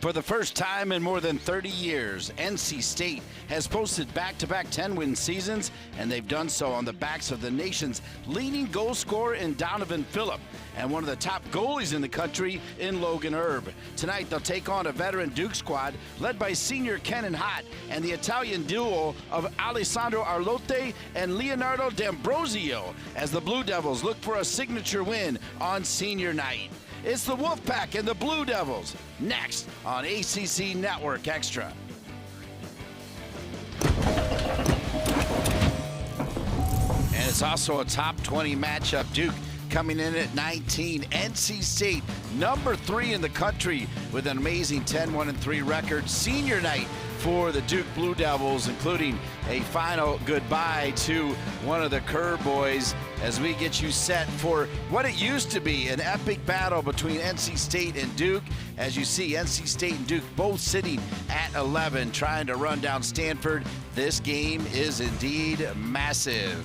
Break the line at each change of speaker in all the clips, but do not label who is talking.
For the first time in more than 30 years, NC State has posted back-to-back 10-win seasons, and they've done so on the backs of the nation's leading goal scorer in Donovan Phillip and one of the top goalies in the country in Logan Erb. Tonight, they'll take on a veteran Duke squad led by senior Kenan Hott and the Italian duo of Alessandro Arlote and Leonardo D'Ambrosio as the Blue Devils look for a signature win on senior night. It's the Wolfpack and the Blue Devils, next on ACC Network Extra. And it's also a top 20 matchup. Duke coming in at 19. NC State, number 3 in the country with an amazing 10-1-3 record. Senior night for the Duke Blue Devils, including a final goodbye to one of the Kerr boys as we get you set for what it used to be an epic battle between NC State and Duke. As you see, NC State and Duke both sitting at 11, trying to run down Stanford. This game is indeed massive.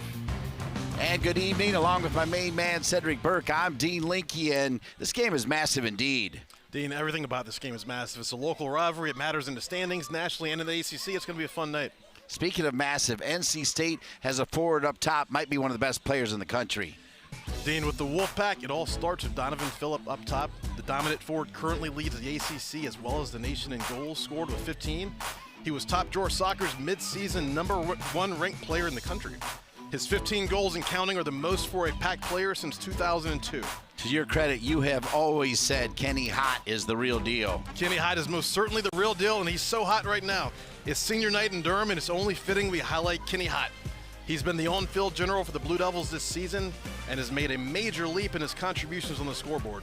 And good evening, along with my main man, Cedric Burke. I'm Dean Linke, and this game is massive indeed.
Dean, everything about this game is massive. It's a local rivalry. It matters in the standings, nationally, and in the ACC. It's going to be a fun night.
Speaking of massive, NC State has a forward up top, might be one of the best players in the country.
Dean, with the Wolfpack, it all starts with Donovan Phillip up top. The dominant forward currently leads the ACC as well as the nation in goals scored with 15. He was top drawer soccer's mid-season #1 ranked player in the country. His 15 goals and counting are the most for a Pack player since 2002.
To your credit, you have always said Kenny Hott is the real deal.
Kenny Hott is most certainly the real deal, and he's so hot right now. It's senior night in Durham, and it's only fitting we highlight Kenny Hott. He's been the on-field general for the Blue Devils this season and has made a major leap in his contributions on the scoreboard.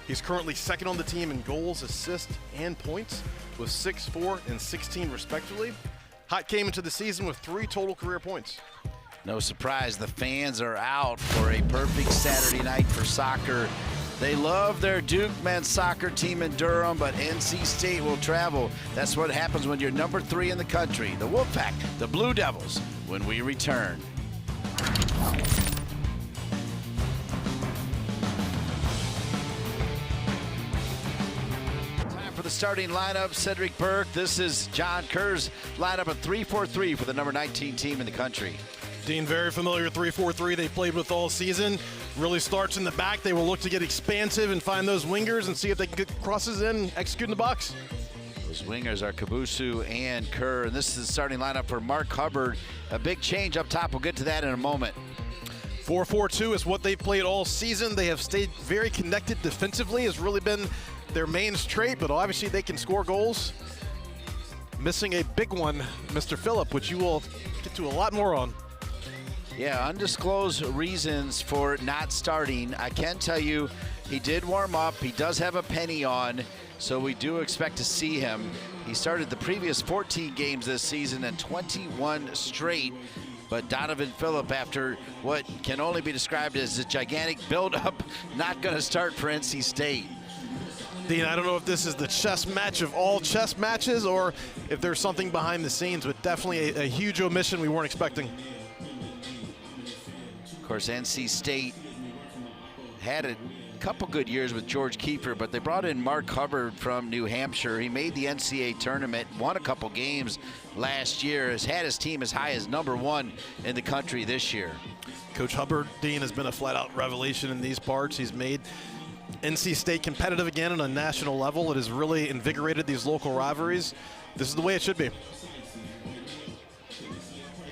He's currently second on the team in goals, assists, and points with 6, 4, and 16 respectively. Hott came into the season with 3 total career points.
No surprise, the fans are out for a perfect Saturday night for soccer. They love their Duke men's soccer team in Durham, but NC State will travel. That's what happens when you're number 3 in the country. The Wolfpack, the Blue Devils, when we return. Time for the starting lineup. Cedric Burke. This is John Kerr's lineup of 3-4-3 for the number 19 team in the country.
Dean, very familiar 3-4-3 they played with all season. Really starts in the back. They will look to get expansive and find those wingers and see if they can get crosses in, execute in the box.
Those wingers are Kabusu and Kerr, and this is the starting lineup for Mark Hubbard. A big change up top. We'll get to that in a moment.
4-4-2 is what they've played all season. They have stayed very connected defensively, has really been their main trait, but obviously they can score goals. Missing a big one, Mr. Phillip, which you will get to a lot more on.
Yeah, undisclosed reasons for not starting. I can tell you he did warm up. He does have a penny on, so we do expect to see him. He started the previous 14 games this season and 21 straight. But Donovan Phillip, after what can only be described as a gigantic buildup, not going to start for NC State.
Dean, I don't know if this is the chess match of all chess matches or if there's something behind the scenes, but definitely a huge omission we weren't expecting.
Of course, NC State had a couple good years with George Kiefer, but they brought in Mark Hubbard from New Hampshire. He made the NCAA tournament, won a couple games last year, has had his team as high as #1 in the country this year.
Coach Hubbard, Dean, has been a flat-out revelation in these parts. He's made NC State competitive again on a national level. It has really invigorated these local rivalries. This is the way it should be.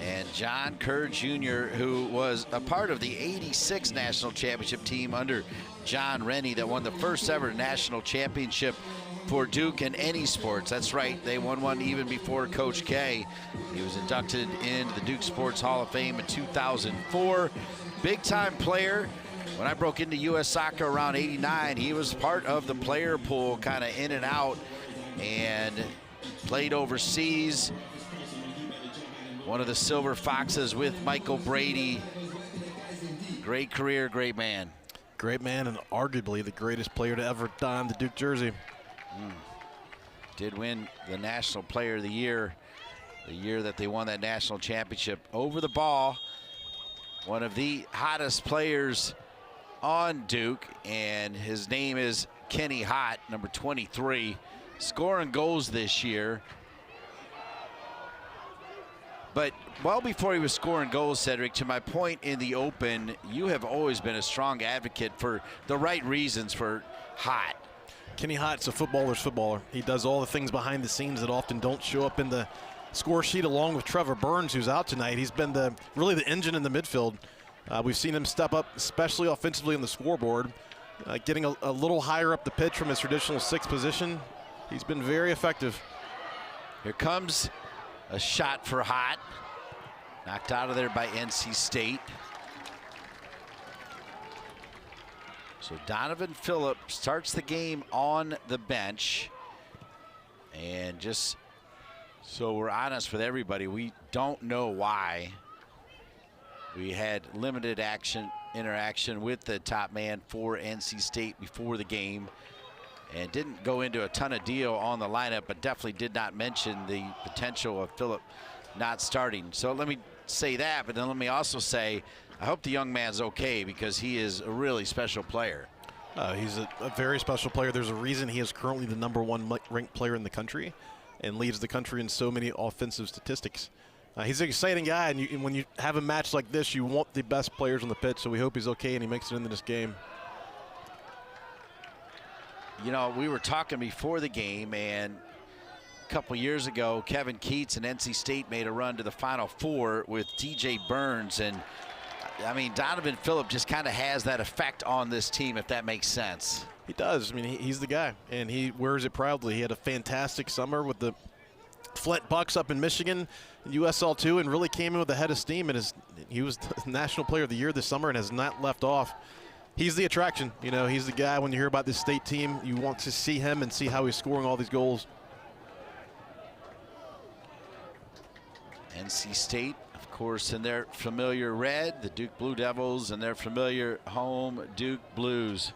And John Kerr Jr., who was a part of the '86 national championship team under John Rennie that won the first ever national championship for Duke in any sports. That's right, they won one even before Coach K. He was inducted into the Duke Sports Hall of Fame in 2004. Big time player. When I broke into U.S. soccer around '89, he was part of the player pool, kind of in and out, and played overseas. One of the Silver Foxes with Michael Brady. Great career, great man.
Great man, and arguably the greatest player to ever don the Duke jersey.
Did win the National Player of the year that they won that national championship. Over the ball, one of the hottest players on Duke, and his name is Kenny Hott, number 23. scoring goals this year. But well before he was scoring goals, Cedric, to my point in the open, you have always been a strong advocate for the right reasons for Hott.
Kenny Hott's a footballer's footballer. He does all the things behind the scenes that often don't show up in the score sheet, along with Trevor Burns, who's out tonight. He's been really the engine in the midfield. We've seen him step up, especially offensively on the scoreboard, getting a little higher up the pitch from his traditional sixth position. He's been very effective.
Here comes a shot for Hott. Knocked out of there by NC State. So Donovan Phillip starts the game on the bench. And just so we're honest with everybody, we don't know why. We had limited interaction with the top man for NC State before the game, and didn't go into a ton of deal on the lineup, but definitely did not mention the potential of Phillip not starting. So let me say that, but then let me also say I hope the young man's okay, because he is a really special player.
He's a very special player. There's a reason he is currently the #1 ranked player in the country and leads the country in so many offensive statistics. He's an exciting guy, and when you have a match like this, you want the best players on the pitch, so we hope he's okay and he makes it into this game.
You know, we were talking before the game, and a couple years ago, Kevin Keats and NC State made a run to the Final Four with DJ Burns, and I mean, Donovan Phillip just kind of has that effect on this team, if that makes sense.
He does. I mean, he's the guy, and he wears it proudly. He had a fantastic summer with the Flint Bucks up in Michigan, USL 2, and really came in with a head of steam. And he was the National Player of the Year this summer and has not left off. He's the attraction. You know, he's the guy when you hear about this state team, you want to see him and see how he's scoring all these goals.
NC State, of course, in their familiar red, the Duke Blue Devils, and their familiar home Duke Blues.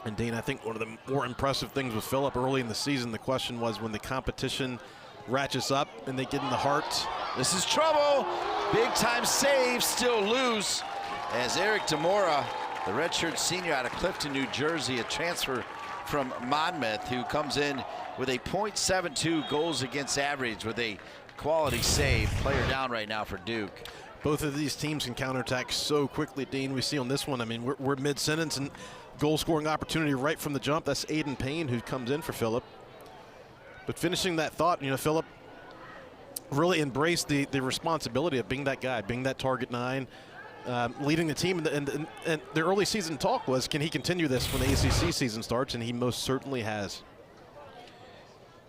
And Dean, I think one of the more impressive things with Phillip early in the season, the question was when the competition ratchets up and they get in the heart.
This is trouble. Big time save, still loose, as Eric Demora, the redshirt senior out of Clifton, New Jersey, a transfer from Monmouth, who comes in with a .72 goals against average with a quality save. Player down right now for Duke.
Both of these teams can counterattack so quickly, Dean. We see on this one, I mean, we're mid-sentence and goal scoring opportunity right from the jump. That's Aiden Payne who comes in for Phillip. But finishing that thought, you know, Phillip really embraced the responsibility of being that guy, being that target 9, leading the team. And the early season talk was, can he continue this when the ACC season starts? And he most certainly has.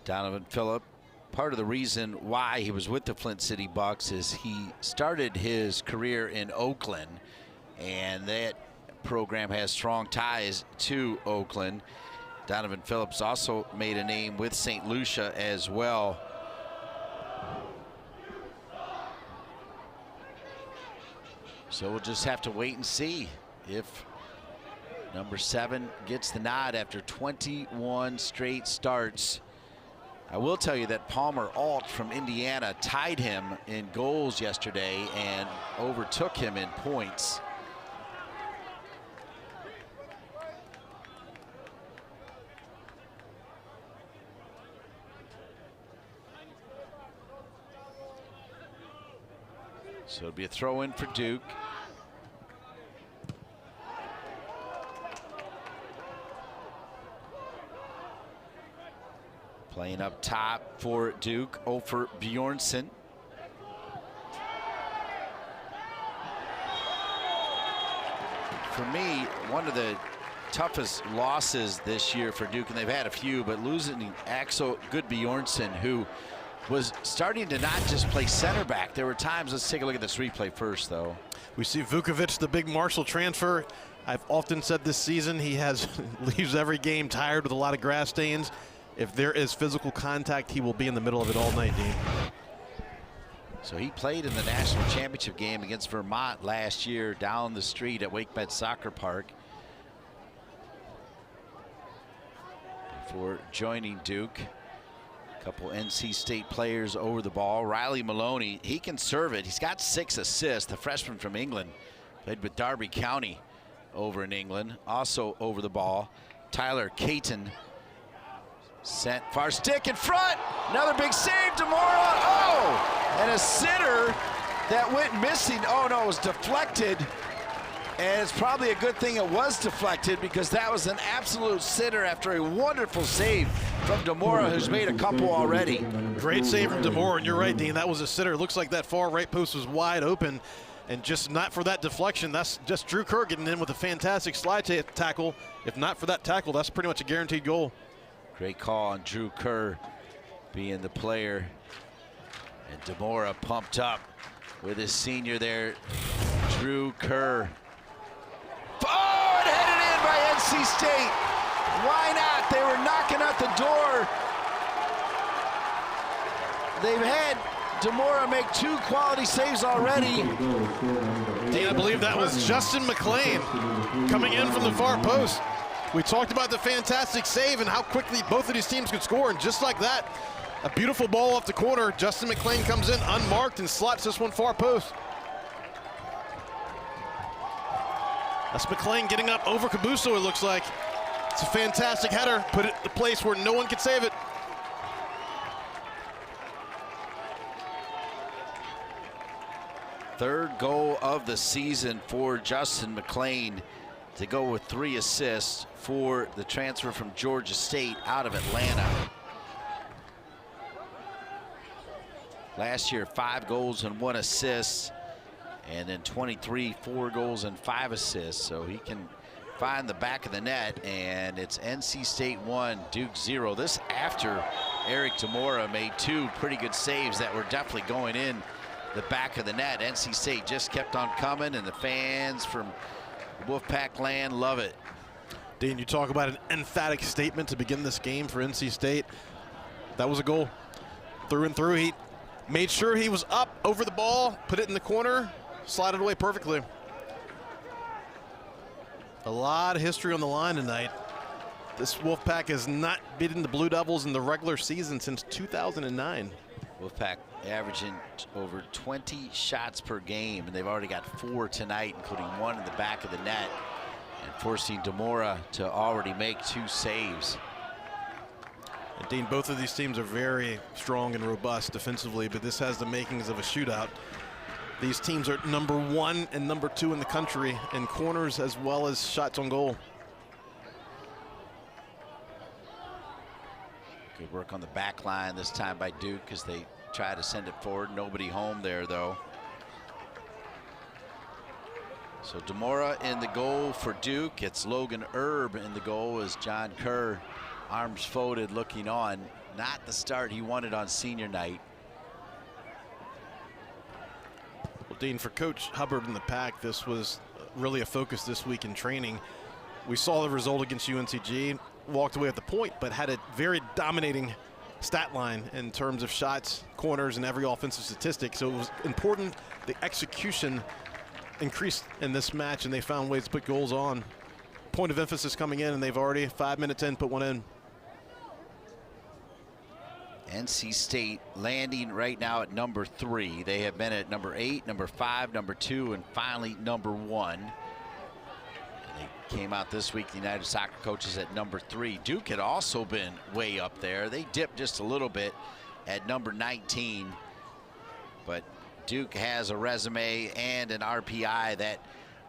Donovan Phillip, part of the reason why he was with the Flint City Bucks is he started his career in Oakland, and that program has strong ties to Oakland. Donovan Phillips also made a name with St. Lucia as well. So we'll just have to wait and see if number 7 gets the nod after 21 straight starts. I will tell you that Palmer Alt from Indiana tied him in goals yesterday and overtook him in points. So it'll be a throw in for Duke. Playing up top for Duke, Ofer Bjornsson. For me, one of the toughest losses this year for Duke, and they've had a few, but losing Axel Goodbjornsson, who was starting to not just play center back. There were times, let's take a look at this replay first, though.
We see Vukovic, the big Marshall transfer. I've often said this season he leaves every game tired with a lot of grass stains. If there is physical contact, he will be in the middle of it all night, Dean.
So he played in the national championship game against Vermont last year down the street at WakeMed Soccer Park before joining Duke. A couple NC State players over the ball. Riley Maloney, he can serve it. He's got 6 assists. The freshman from England, played with Derby County over in England, also over the ball. Tyler Caton sent far stick in front. Another big save, Demora. Oh, and a sitter that went missing. Oh no, it was deflected. And it's probably a good thing it was deflected, because that was an absolute sitter after a wonderful save from Demora, who's made a couple already.
Great save from Demora, and you're right, Dean, that was a sitter. It looks like that far right post was wide open, and just not for that deflection. That's just Drew Kerr getting in with a fantastic slide tackle. If not for that tackle, that's pretty much a guaranteed goal.
Great call on Drew Kerr being the player. And Demora pumped up with his senior there, Drew Kerr. Oh, and headed in by NC State. Why not? They were knocking at the door. They've had Demora make 2 quality saves already.
Dean, I believe that was Justin McLean coming in from the far post. We talked about the fantastic save and how quickly both of these teams could score, and just like that, a beautiful ball off the corner. Justin McLean comes in unmarked and slots this one far post. That's McLean getting up over Cabuso, it looks like. It's a fantastic header, put it in the place where no one could save it.
Third goal of the season for Justin McLean, to go with 3 assists for the transfer from Georgia State out of Atlanta. Last year, 5 goals and 1 assist. And then 23, 4 goals and 5 assists. So he can find the back of the net, and it's NC State 1, Duke 0. This after Eric Demora made 2 pretty good saves that were definitely going in the back of the net. NC State just kept on coming, and the fans from Wolfpack land love it.
Dean, you talk about an emphatic statement to begin this game for NC State. That was a goal. Through and through, he made sure he was up over the ball, put it in the corner, slided away perfectly. A lot of history on the line tonight. This Wolfpack has not beaten the Blue Devils in the regular season since 2009.
Wolfpack averaging over 20 shots per game, and they've already got 4 tonight, including 1 in the back of the net, and forcing Demora to already make 2 saves.
And Dean, both of these teams are very strong and robust defensively, but this has the makings of a shootout. These teams are number 1 and number 2 in the country in corners as well as shots on goal.
Good work on the back line this time by Duke as they try to send it forward. Nobody home there, though. So Demora in the goal for Duke. It's Logan Erb in the goal as John Kerr, arms folded, looking on. Not the start he wanted on senior night.
Well, Dean, for Coach Hubbard and the Pack, this was really a focus this week in training. We saw the result against UNCG, walked away at the point, but had a very dominating stat line in terms of shots, corners, and every offensive statistic. So it was important the execution increased in this match, and they found ways to put goals on. Point of emphasis coming in, and they've already, 5 minutes in, put one in.
NC State landing right now at number 3. They have been at number 8, number 5, number 2, and finally number 1. And they came out this week, the United Soccer Coaches, at number 3. Duke had also been way up there. They dipped just a little bit at number 19. But Duke has a resume and an RPI that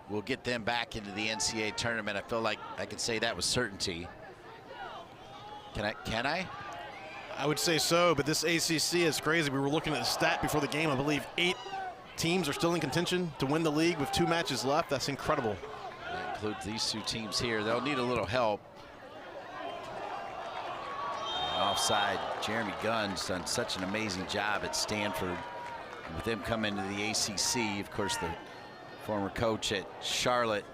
will get them back into the NCAA tournament. I feel like I can say that with certainty. Can I?
I would say so, but this ACC is crazy. We were looking at the stat before the game. I believe 8 teams are still in contention to win the league with 2 matches left. That's incredible.
That includes these 2 teams here. They'll need a little help. And offside, Jeremy Gunn's done such an amazing job at Stanford. With them coming to the ACC, of course, the former coach at Charlotte,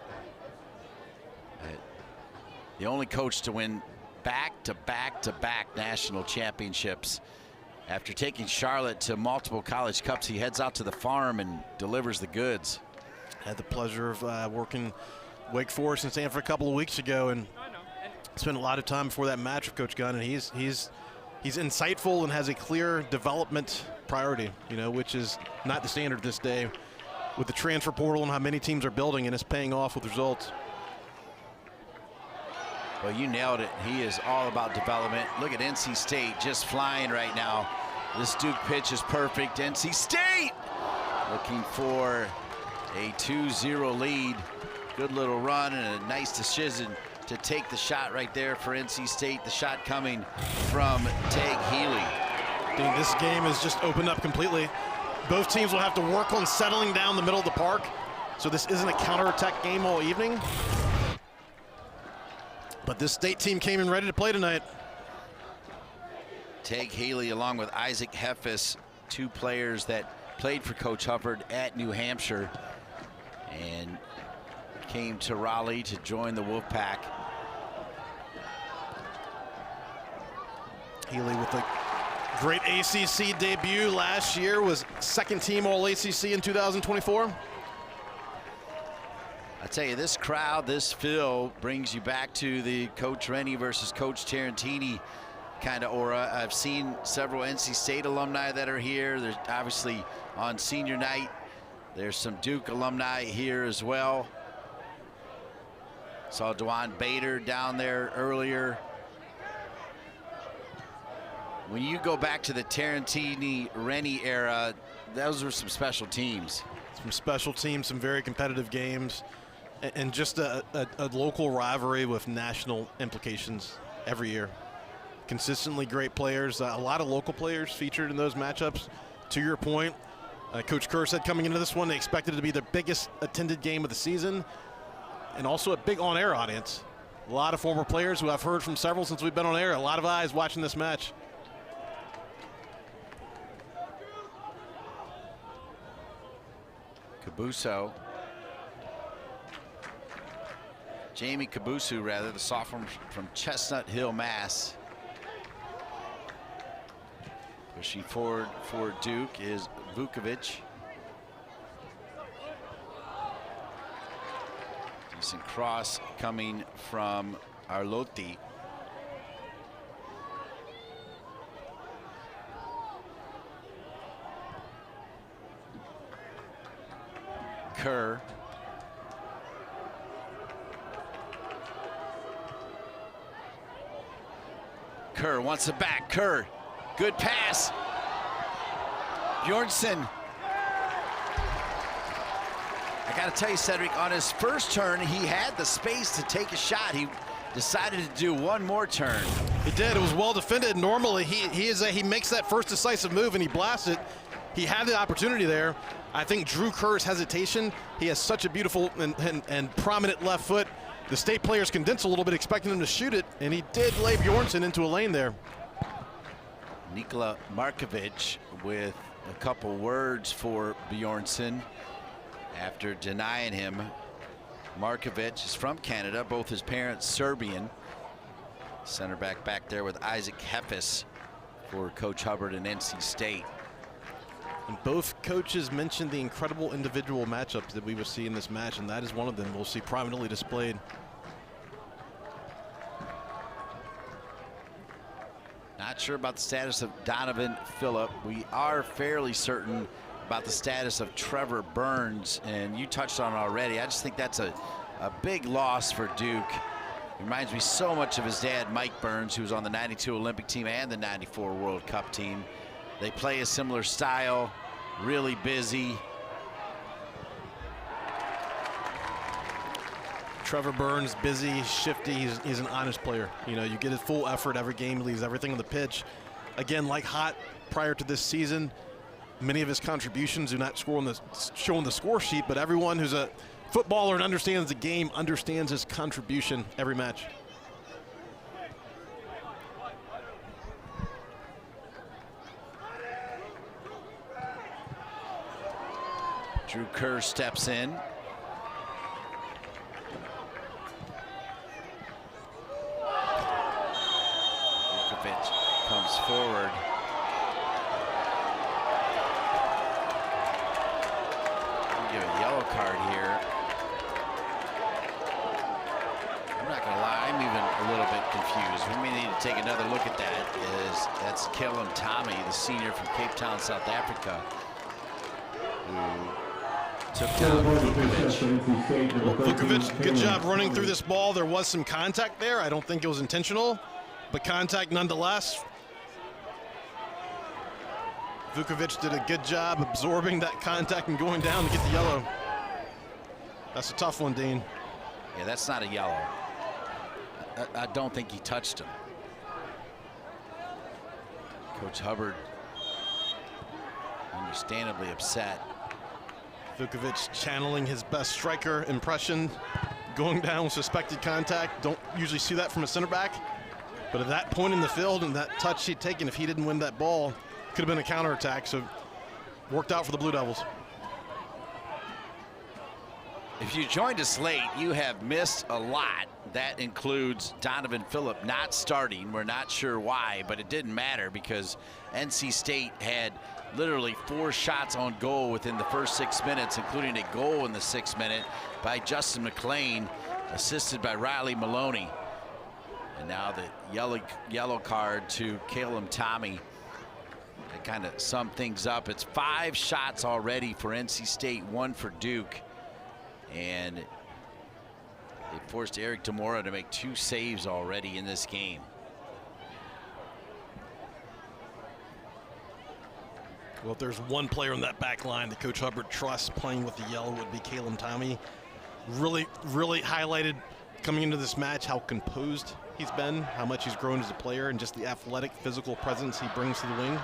the only coach to win back-to-back national championships. After taking Charlotte to multiple college cups, he heads out to the farm and delivers the goods.
Had the pleasure of working Wake Forest and Stanford a couple of weeks ago, and spent a lot of time before that match with Coach Gunn, and he's insightful and has a clear development priority, you know, which is not the standard this day with the transfer portal and how many teams are building, and it's paying off with results.
Well, you nailed it. He is all about development. Look at NC State just flying right now. This Duke pitch is perfect. NC State looking for a 2-0 lead. Good little run and a nice decision to take the shot right there for NC State. The shot coming from Tag Healy.
Dude, this game has just opened up completely. Both teams will have to work on settling down the middle of the park. So this isn't a counterattack game all evening. But this State team came in ready to play tonight.
Tag Healy along with Isaac Heffes, two players that played for Coach Hubbard at New Hampshire and came to Raleigh to join the Wolfpack.
Healy with a great ACC debut last year, was second team All-ACC in 2024.
I tell you, this crowd, this fill brings you back to the Coach Rennie versus Coach Tarantini kind of aura. I've seen several NC State alumni that are here. There's obviously on senior night, there's some Duke alumni here as well. Saw Dwan Bader down there earlier. When you go back to the Tarantini-Rennie era, those were some special teams.
Some special teams, some very competitive games, and just a local rivalry with national implications every year. Consistently great players, a lot of local players featured in those matchups. To your point, Coach Kerr said coming into this one, they expected it to be the biggest attended game of the season, and also a big on-air audience. A lot of former players who I've heard from several since we've been on air. A lot of eyes watching this match.
Cabuso. Jamie Cabuso, rather, the sophomore from Chestnut Hill, Mass. Pushing forward for Duke is Vukovic. Decent cross coming from Arlotti. Kerr. Kerr wants it back. Kerr, good pass. Bjornsson. I got to tell you, Cedric, on his first turn, he had the space to take a shot. He decided to do one more turn.
He did. It was well defended. Normally, he makes that first decisive move and he blasts it. He had the opportunity there. I think Drew Kerr's hesitation, he has such a beautiful and prominent left foot. The State players condensed a little bit, expecting him to shoot it, and he did lay Bjornsson into a lane there.
Nikola Markovic with a couple words for Bjornsson after denying him. Markovic is from Canada, both his parents Serbian. Center back there with Isaac Heffes for Coach Hubbard and NC State.
And both coaches mentioned the incredible individual matchups that we will see in this match, and that is one of them we'll see prominently displayed.
Not sure about the status of Donovan Phillip. We are fairly certain about the status of Trevor Burns, and you touched on it already. I just think that's a big loss for Duke. Reminds me so much of his dad, Mike Burns, who was on the '92 Olympic team and the '94 World Cup team. They play a similar style, really busy.
Trevor Burns, busy, shifty, he's an honest player. You know, you get his full effort every game, leaves everything on the pitch. Again, like Hot prior to this season, many of his contributions do not show on the score sheet, but everyone who's a footballer and understands the game understands his contribution every match.
Drew Kerr steps in. Vukovic comes forward. Give a yellow card here. I'm not gonna lie, I'm even a little bit confused. We may need to take another look at that. That's Kellen Tommy, the senior from Cape Town, South Africa, who Took down Vukovic.
Well, Vukovic, good job running through this ball. There was some contact there. I don't think it was intentional, but contact nonetheless. Vukovic did a good job absorbing that contact and going down to get the yellow. That's a tough one, Dean.
Yeah, that's not a yellow. I don't think he touched him. Coach Hubbard understandably upset.
Vukovic channeling his best striker impression, going down with suspected contact. Don't usually see that from a center back, but at that point in the field and that touch he'd taken, if he didn't win that ball, could have been a counterattack, so worked out for the Blue Devils.
If you joined us late, you have missed a lot. That includes Donovan Phillip not starting. We're not sure why, but it didn't matter because NC State had literally 4 shots on goal within the first 6 minutes, including a goal in the 6th minute by Justin McLean, assisted by Riley Maloney. And now the yellow card to Caleb Tommy. That kind of sum things up. It's 5 shots already for NC State, 1 for Duke. And they forced Eric Demora to make 2 saves already in this game.
Well, if there's one player in that back line that Coach Hubbard trusts playing with the yellow, would be Caleb Tommy. Really highlighted coming into this match how composed he's been, how much he's grown as a player, and just the athletic, physical presence he brings to the wing.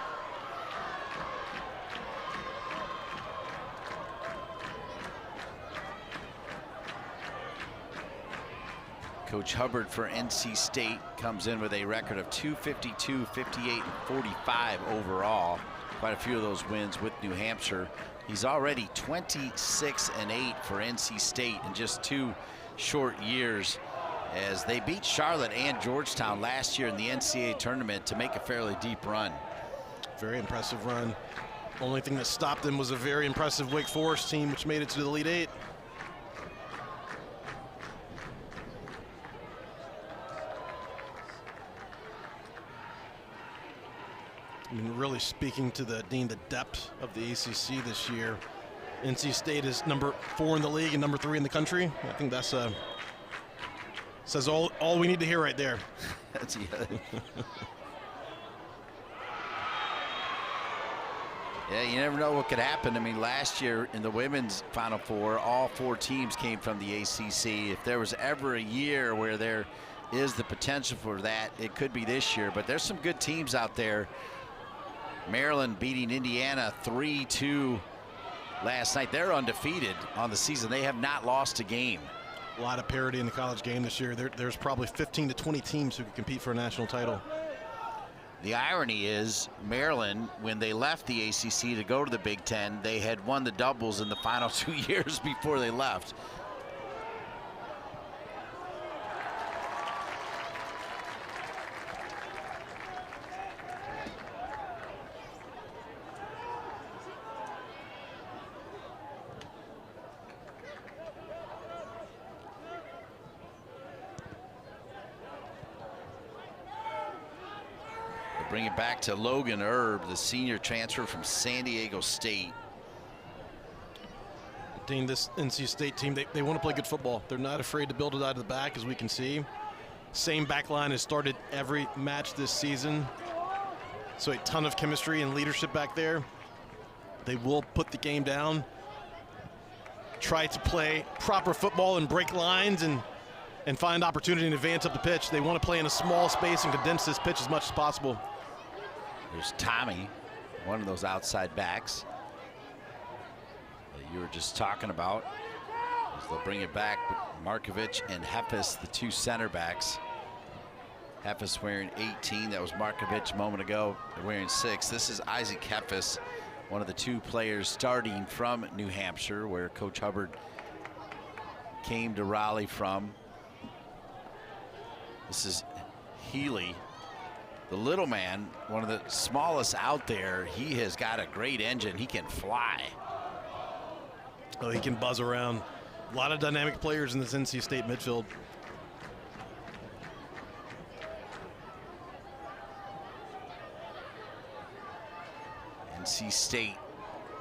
Coach Hubbard for NC State comes in with a record of 252, 58, and 45 overall. Quite a few of those wins with New Hampshire. He's already 26-8 for NC State in just 2 short years, as they beat Charlotte and Georgetown last year in the NCAA tournament to make a fairly deep run.
Very impressive run. Only thing that stopped them was a very impressive Wake Forest team, which made it to the Elite Eight. I mean, really speaking to the depth of the ACC this year. NC State is number 4 in the league and number 3 in the country. I think that's says all we need to hear right there.
That's yeah, you never know what could happen. I mean, last year in the women's Final Four, all 4 teams came from the ACC. If there was ever a year where there is the potential for that, it could be this year. But there's some good teams out there. Maryland beating Indiana 3-2 last night. They're undefeated on the season. They have not lost a game.
A lot of parity in the college game this year. There's probably 15 to 20 teams who could compete for a national title.
The irony is Maryland, when they left the ACC to go to the Big Ten, they had won the doubles in the final 2 years before they left. Bring it back to Logan Erb, the senior transfer from San Diego State.
Dean, this NC State team, they want to play good football. They're not afraid to build it out of the back, as we can see. Same back line has started every match this season. So a ton of chemistry and leadership back there. They will put the game down, try to play proper football and break lines and find opportunity and advance up the pitch. They want to play in a small space and condense this pitch as much as possible.
There's Tommy, one of those outside backs that you were just talking about. As they'll bring it back, Markovic and Heffes, the 2 center backs. Heffes wearing 18. That was Markovic a moment ago. They're wearing 6. This is Isaac Heffes, one of the 2 players starting from New Hampshire, where Coach Hubbard came to Raleigh from. This is Healy, the little man, one of the smallest out there. He has got a great engine. He can fly.
Oh, he can buzz around. A lot of dynamic players in this NC State midfield.
NC State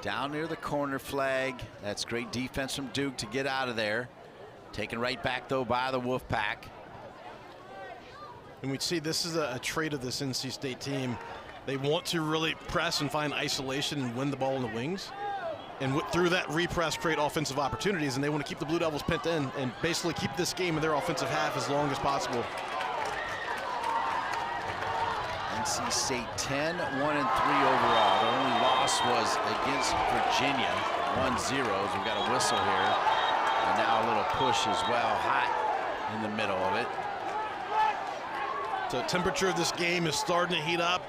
Down near the corner flag. That's great defense from Duke to get out of there. Taken right back, though, by the Wolfpack.
And we see this is a trait of this NC State team. They want to really press and find isolation and win the ball in the wings. And through that repress, create offensive opportunities. And they want to keep the Blue Devils pent in and basically keep this game in their offensive half as long as possible.
NC State 10, 1-3 overall. Their only loss was against Virginia, 1-0. So we've got a whistle here. And now a little push as well, hot in the middle of it.
So temperature of this game is starting to heat up.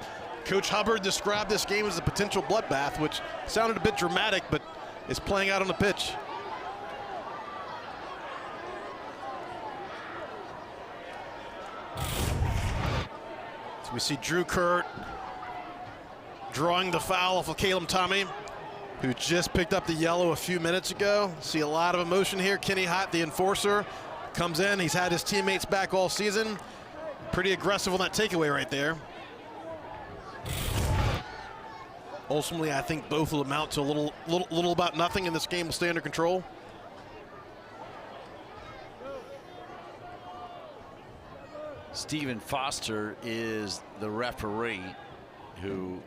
Coach Hubbard described this game as a potential bloodbath, which sounded a bit dramatic, but is playing out on the pitch. So we see Drew Kurt drawing the foul off of Caleb Tommy, who just picked up the yellow a few minutes ago. See a lot of emotion here. Kenny Hott, the enforcer, comes in. He's had his teammates back all season. Pretty aggressive on that takeaway right there. Ultimately, I think both will amount to a little about nothing, and this game will stay under control.
Stephen Foster is the referee who,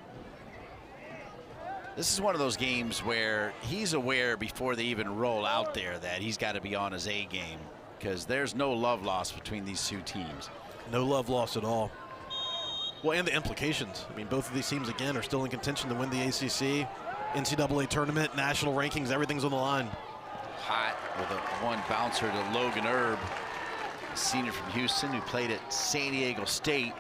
this is one of those games where he's aware before they even roll out there that he's got to be on his A game, because there's no love lost between these two teams.
No love lost at all. Well, and the implications. I mean, both of these teams, again, are still in contention to win the ACC, NCAA tournament, national rankings, everything's on the line.
Hot with a one bouncer to Logan Erb, a senior from Houston who played at San Diego State.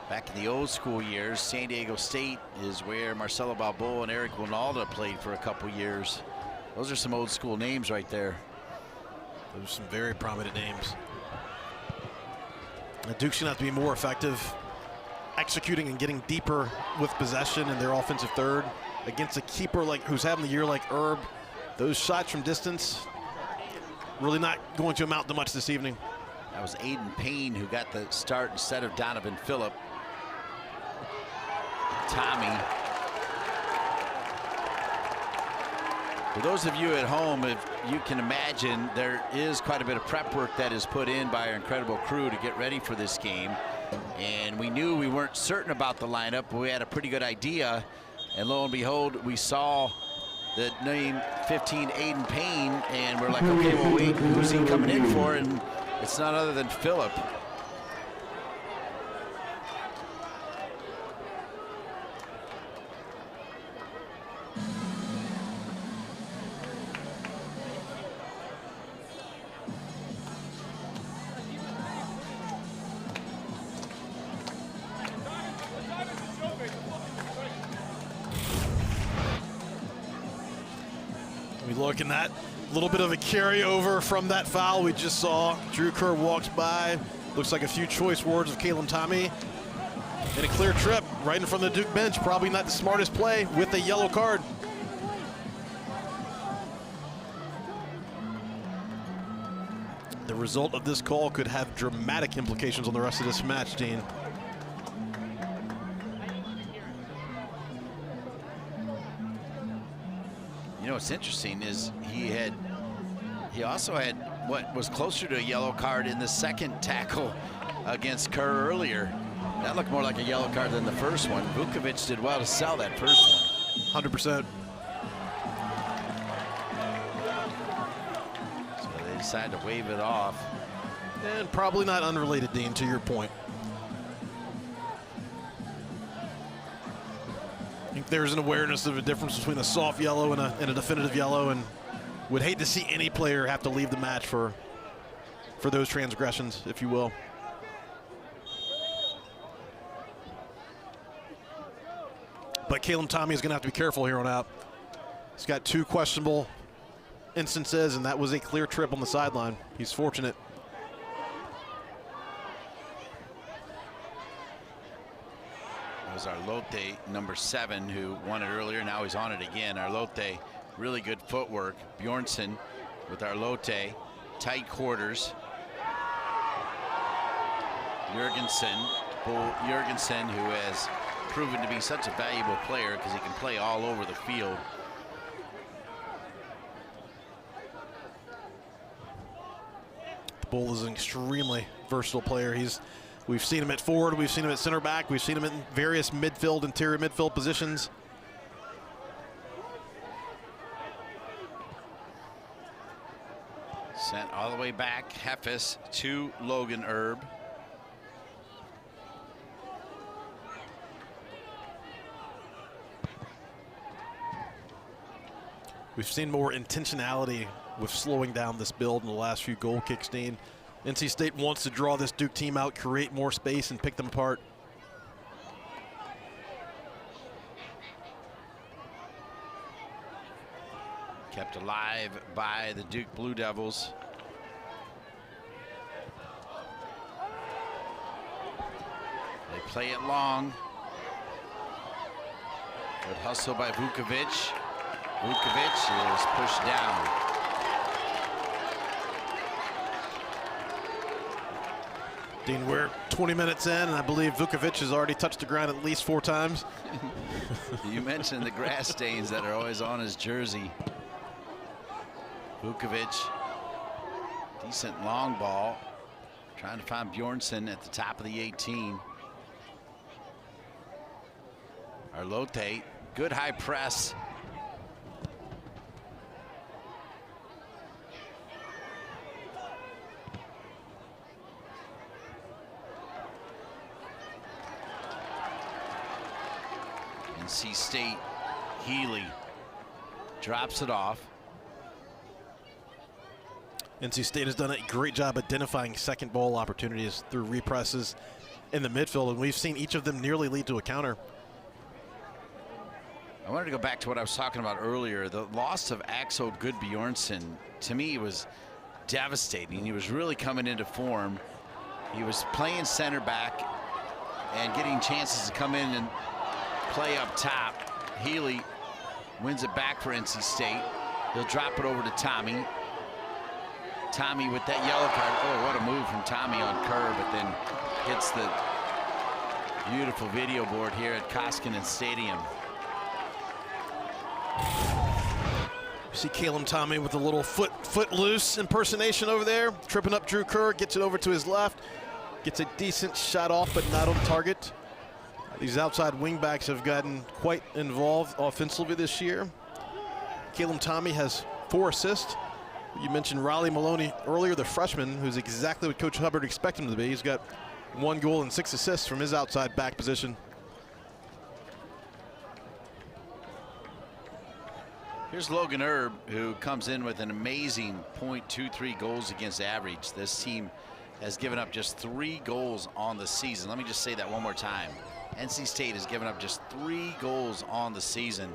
Back in the old school years, San Diego State is where Marcelo Balboa and Eric Winalda played for a couple years. Those are some old school names right there.
Those are some very prominent names. The Duke's gonna have to be more effective executing and getting deeper with possession in their offensive third against a keeper like who's having the year like Erb. Those shots from distance really not going to amount to much this evening.
That was Aiden Payne who got the start instead of Donovan Phillip. Tommy. For those of you at home, if you can imagine, there is quite a bit of prep work that is put in by our incredible crew to get ready for this game. And we knew we weren't certain about the lineup, but we had a pretty good idea. And lo and behold, we saw the name 15, Aiden Payne, and we're like, okay, well, wait, who's he coming in for? And it's none other than Phillip.
Looking at a little bit of a carryover from that foul we just saw. Drew Kerr walks by. Looks like a few choice words of Caleb Tommy. And a clear trip right in front of the Duke bench. Probably not the smartest play with a yellow card. The result of this call could have dramatic implications on the rest of this match, Dean.
You know what's interesting is he also had what was closer to a yellow card in the second tackle against Kerr earlier. That looked more like a yellow card than the first one. Vukovic did well to sell that first one.
100%.
So they decided to wave it off.
And probably not unrelated, Dean, to your point. I think there's an awareness of a difference between a soft yellow and a definitive yellow, and would hate to see any player have to leave the match for those transgressions, if you will. But Caleb Tommy is going to have to be careful here on out. He's got two questionable instances, and that was a clear trip on the sideline. He's fortunate.
It was Arlote, number 7, who won it earlier. Now he's on it again. Arlote, really good footwork. Bjornsson with Arlote, tight quarters. Jurgensen, Bo Jurgensen, who has proven to be such a valuable player because he can play all over the field.
Bull is an extremely versatile player. We've seen him at forward, we've seen him at center back, we've seen him in various midfield, interior midfield positions.
Sent all the way back, Heffes to Logan Erb.
We've seen more intentionality with slowing down this build in the last few goal kicks, Dean. NC State wants to draw this Duke team out, create more space, and pick them apart.
Kept alive by the Duke Blue Devils. They play it long. Good hustle by Vukovic. Vukovic is pushed down.
Dean, we're 20 minutes in, and I believe Vukovic has already touched the ground at least 4 times.
You mentioned the grass stains that are always on his jersey. Vukovic, decent long ball, trying to find Bjornsson at the top of the 18. Arlote, good high press. NC State, Healy drops it off.
NC State has done a great job identifying second ball opportunities through represses in the midfield, and we've seen each of them nearly lead to a counter.
I wanted to go back to what I was talking about earlier. The loss of Axel Gudbjornsson, to me, was devastating. He was really coming into form. He was playing center back and getting chances to come in and play up top. Healy wins it back for NC State. He'll drop it over to Tommy. Tommy with that yellow card. Oh, what a move from Tommy on curve, but then hits the beautiful video board here at Koskinen Stadium.
You see Caleb Tommy with a little foot loose impersonation over there, tripping up Drew Kerr, gets it over to his left, gets a decent shot off, but not on target. These outside wingbacks have gotten quite involved offensively this year. Caleb Tommy has 4 assists. You mentioned Riley Maloney earlier, the freshman, who's exactly what Coach Hubbard expected him to be. He's got 1 goal and 6 assists from his outside back position.
Here's Logan Erb, who comes in with an amazing .23 goals against average. This team has given up just 3 goals on the season. Let me just say that one more time. NC State has given up just 3 goals on the season,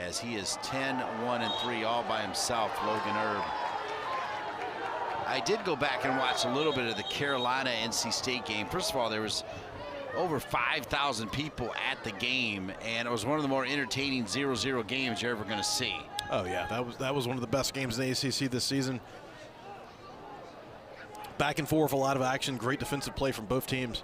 as he is 10-1-3 all by himself, Logan Erb. I did go back and watch a little bit of the Carolina-NC State game. First of all, there was over 5,000 people at the game, and it was one of the more entertaining 0-0 games you're ever going to see.
Oh yeah, that was one of the best games in the ACC this season. Back and forth, a lot of action, great defensive play from both teams.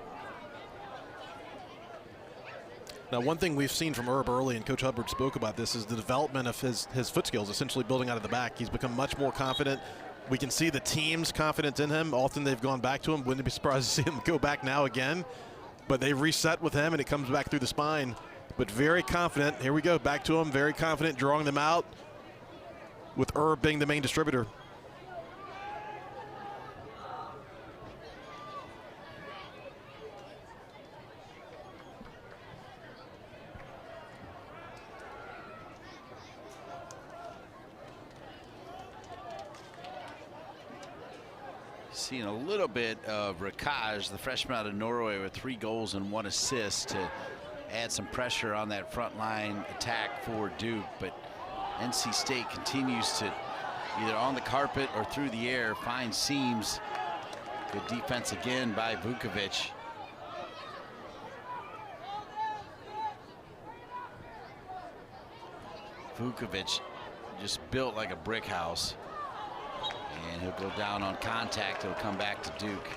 Now, one thing we've seen from Erb early, and Coach Hubbard spoke about this, is the development of his foot skills, essentially building out of the back. He's become much more confident. We can see the team's confidence in him. Often they've gone back to him. Wouldn't be surprised to see him go back now again. But they reset with him, and it comes back through the spine. But very confident. Here we go, back to him. Very confident, drawing them out, with Erb being the main distributor.
Seeing a little bit of Rakaj, the freshman out of Norway, with 3 goals and 1 assist to add some pressure on that front line attack for Duke. But NC State continues to, either on the carpet or through the air, find seams. Good defense again by Vukovic. Vukovic just built like a brick house. And he'll go down on contact. He'll come back to Duke.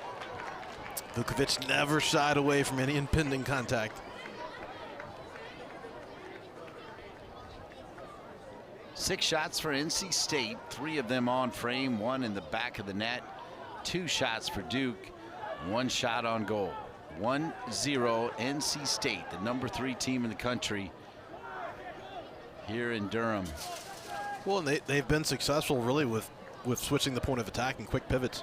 Vukovic never shied away from any impending contact.
6 shots for NC State, 3 of them on frame, 1 in the back of the net. 2 shots for Duke, 1 shot on goal. 1-0 NC State, the number 3 team in the country here in Durham.
Well, and they've been successful really with switching the point of attack and quick pivots.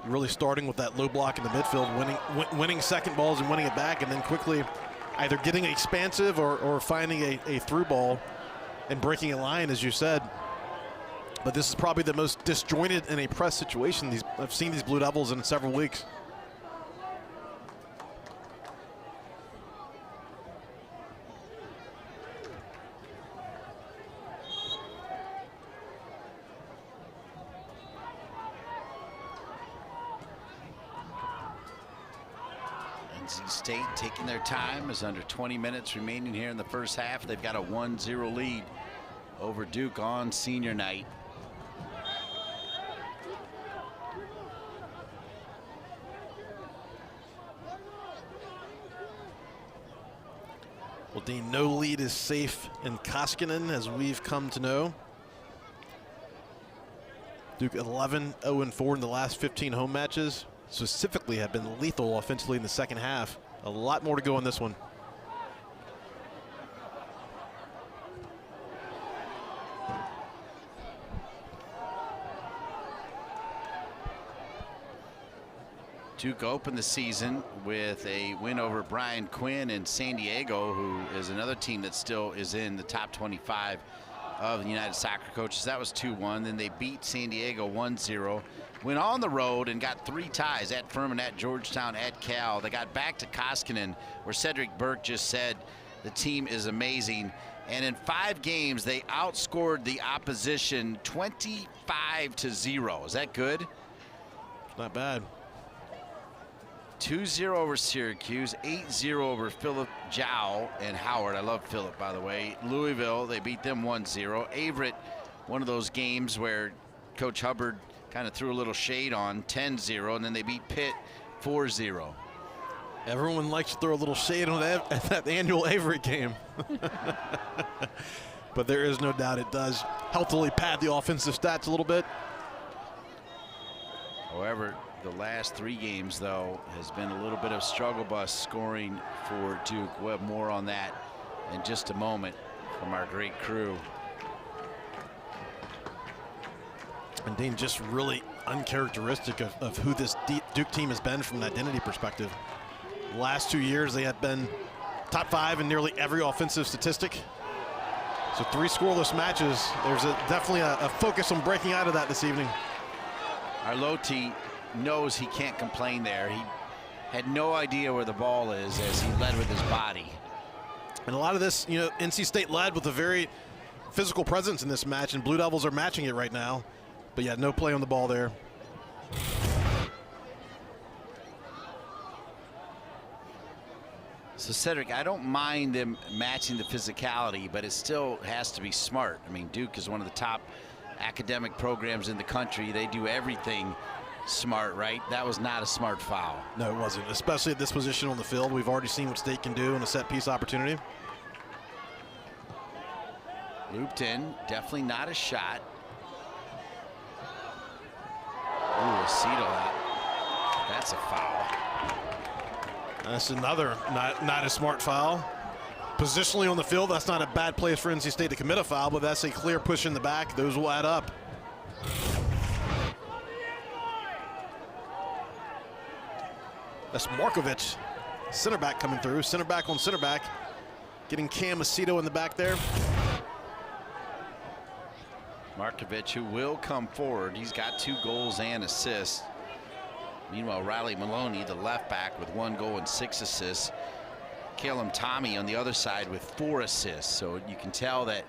Really starting with that low block in the midfield, winning second balls and winning it back, and then quickly either getting expansive or finding a through ball and breaking a line, as you said. But this is probably the most disjointed in a press situation I've seen these Blue Devils in several weeks.
NC State taking their time as under 20 minutes remaining here in the first half. They've got a 1-0 lead over Duke on senior night.
Well, Dean, no lead is safe in Koskinen, as we've come to know. Duke 11-0-4 in the last 15 home matches. Specifically have been lethal offensively in the second half. A lot more to go in this one.
Duke opened the season with a win over Brian Quinn in San Diego, who is another team that still is in the top 25 of the United Soccer Coaches. That was 2-1. Then they beat San Diego 1-0. Went on the road and got 3 ties at Furman, at Georgetown, at Cal. They got back to Koskinen, where Cedric Burke just said the team is amazing. And in 5 games, they outscored the opposition 25-0. Is that good?
Not bad.
2-0 over Syracuse, 8-0 over Philip Jow and Howard. I love Philip, by the way. Louisville, they beat them 1-0. Averett, one of those games where Coach Hubbard kind of threw a little shade on, 10-0, and then they beat Pitt 4-0.
Everyone likes to throw a little shade on that annual Averett game. But there is no doubt it does healthily pad the offensive stats a little bit.
However, the last 3 games, though, has been a little bit of struggle bus scoring for Duke. We'll have more on that in just a moment from our great crew.
And Dean, just really uncharacteristic of who this Duke team has been from an identity perspective. The last 2 years, they have been top 5 in nearly every offensive statistic. So 3 scoreless matches. There's definitely a focus on breaking out of that this evening.
Arlotti knows he can't complain there. He had no idea where the ball is as he led with his body.
And a lot of this, you know, NC State led with a very physical presence in this match, and Blue Devils are matching it right now. But yeah, no play on the ball there.
So Cedric, I don't mind them matching the physicality, but it still has to be smart. I mean, Duke is one of the top academic programs in the country. They do everything smart, right? That was not a smart foul.
No, it wasn't, especially at this position on the field. We've already seen what State can do in a set piece opportunity.
Looped in, definitely not a shot. Ooh, Aceto, that's a foul.
That's another not a smart foul. Positionally on the field, that's not a bad place for NC State to commit a foul, but that's a clear push in the back. Those will add up. That's Markovic, center back coming through. Center back on center back, getting Cam Aceto in the back there.
Markovic, who will come forward. He's got 2 goals and assists. Meanwhile, Riley Maloney, the left back, with 1 goal and 6 assists. Caleb Tommy on the other side with 4 assists. So you can tell that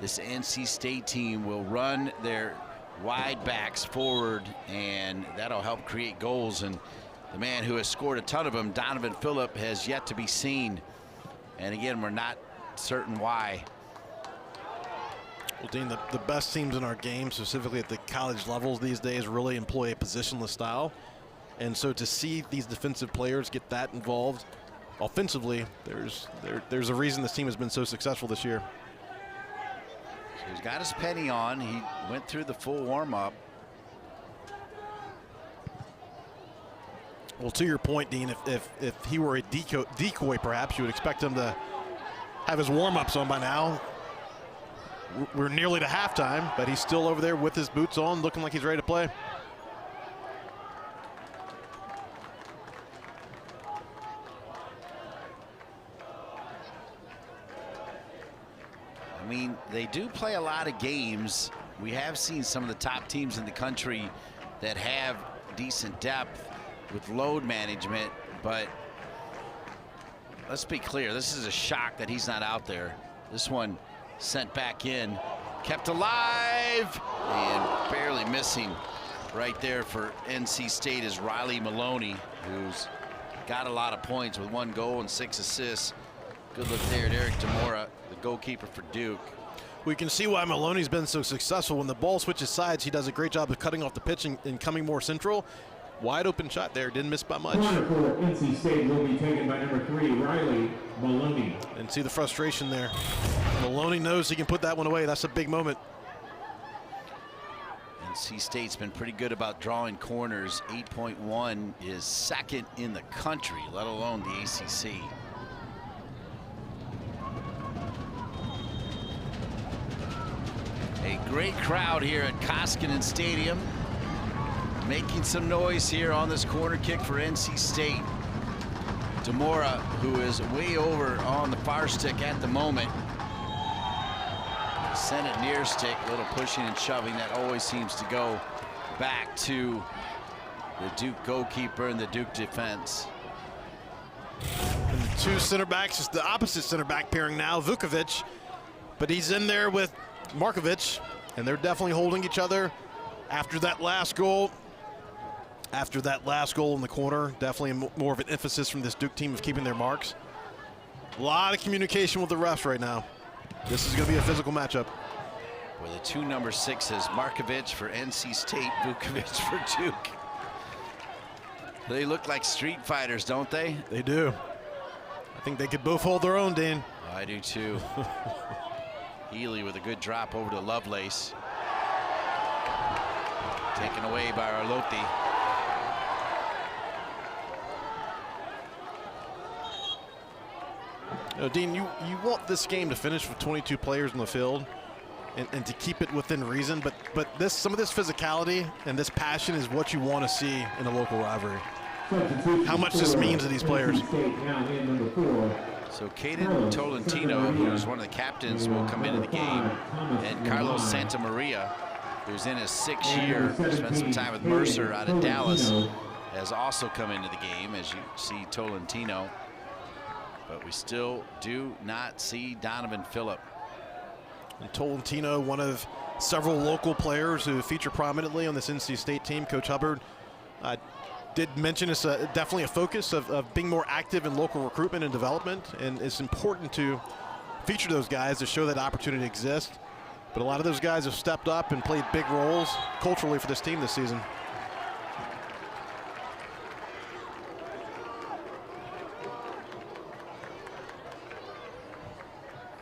this NC State team will run their wide backs forward, and that'll help create goals. And the man who has scored a ton of them, Donovan Phillip, has yet to be seen. And again, we're not certain why.
Well, Dean, the best teams in our game, specifically at the college levels these days, really employ a positionless style. And so to see these defensive players get that involved offensively, there's a reason this team has been so successful this year.
He's got his penny on. He went through the full warm-up.
Well, to your point, Dean, if he were a decoy, perhaps you would expect him to have his warm-ups on by now. We're nearly to halftime, but he's still over there with his boots on, looking like he's ready to play.
I mean, they do play a lot of games. We have seen some of the top teams in the country that have decent depth with load management, but let's be clear, this is a shock that he's not out there. This one sent back in, kept alive, and barely missing right there for NC State is Riley Maloney, who's got a lot of points with 1 goal and 6 assists. Good look there at Eric Demora, the goalkeeper for Duke.
We can see why Maloney's been so successful. When the ball switches sides, he does a great job of cutting off the pitch and coming more central. Wide open shot there, didn't miss by much.
Corner for NC State will be taken by number 3, Riley Maloney.
And see the frustration there. Maloney knows he can put that one away. That's a big moment.
NC State's been pretty good about drawing corners. 8.1 is second in the country, let alone the ACC. A great crowd here at Koskinen Stadium, making some noise here on this corner kick for NC State. Demora, who is way over on the far stick at the moment. Sent it near stick, a little pushing and shoving. That always seems to go back to the Duke goalkeeper and the Duke defense.
And the two center backs, it's the opposite center back pairing now, Vukovic, but he's in there with Markovic, and they're definitely holding each other after that last goal. After that last goal in the corner, definitely more of an emphasis from this Duke team of keeping their marks. A lot of communication with the refs right now. This is going to be a physical matchup.
With the 2 number 6s, Markovic for NC State, Vukovic for Duke. They look like street fighters, don't they?
They do. I think they could both hold their own, Dean.
I do too. Healy with a good drop over to Lovelace. Taken away by Arlotti.
You know, Dean, you want this game to finish with 22 players on the field and to keep it within reason, but some of this physicality and this passion is what you want to see in a local rivalry. How much this means to these players.
So Caden Tolentino, who's one of the captains, will come into the game, and Carlos Santamaria, who's in his 6th year, spent some time with Mercer out of Dallas, has also come into the game, as you see Tolentino. But we still do not see Donovan Phillip.
And Tolentino, one of several local players who feature prominently on this NC State team. Coach Hubbard did mention it's definitely a focus of being more active in local recruitment and development, and it's important to feature those guys to show that opportunity exists. But a lot of those guys have stepped up and played big roles culturally for this team this season.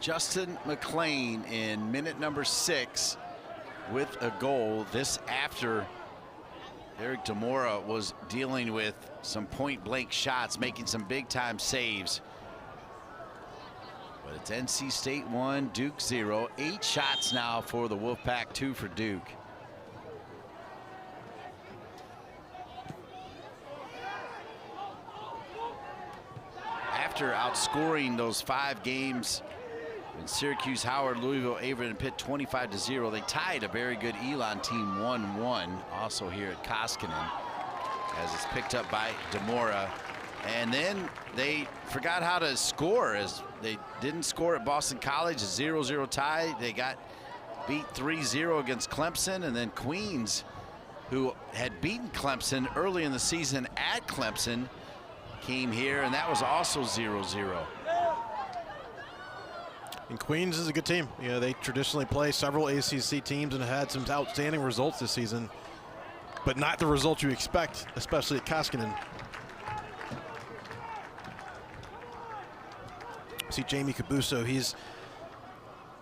Justin McLean in minute number 6 with a goal. This after Eric Demora was dealing with some point-blank shots, making some big-time saves. But it's NC State 1, Duke 0. 8 shots now for the Wolfpack, 2 for Duke. After outscoring those 5 games in Syracuse, Howard, Louisville, Avery, and Pitt 25-0, they tied a very good Elon team 1-1, also here at Koskinen, as it's picked up by Demora. And then they forgot how to score, as they didn't score at Boston College, a 0-0 tie. They got beat 3-0 against Clemson, and then Queens, who had beaten Clemson early in the season at Clemson, came here, and that was also 0-0.
And Queens is a good team. You know, they traditionally play several ACC teams and have had some outstanding results this season, but not the results you expect, especially at Koskinen. See Jamie Cabuso, he's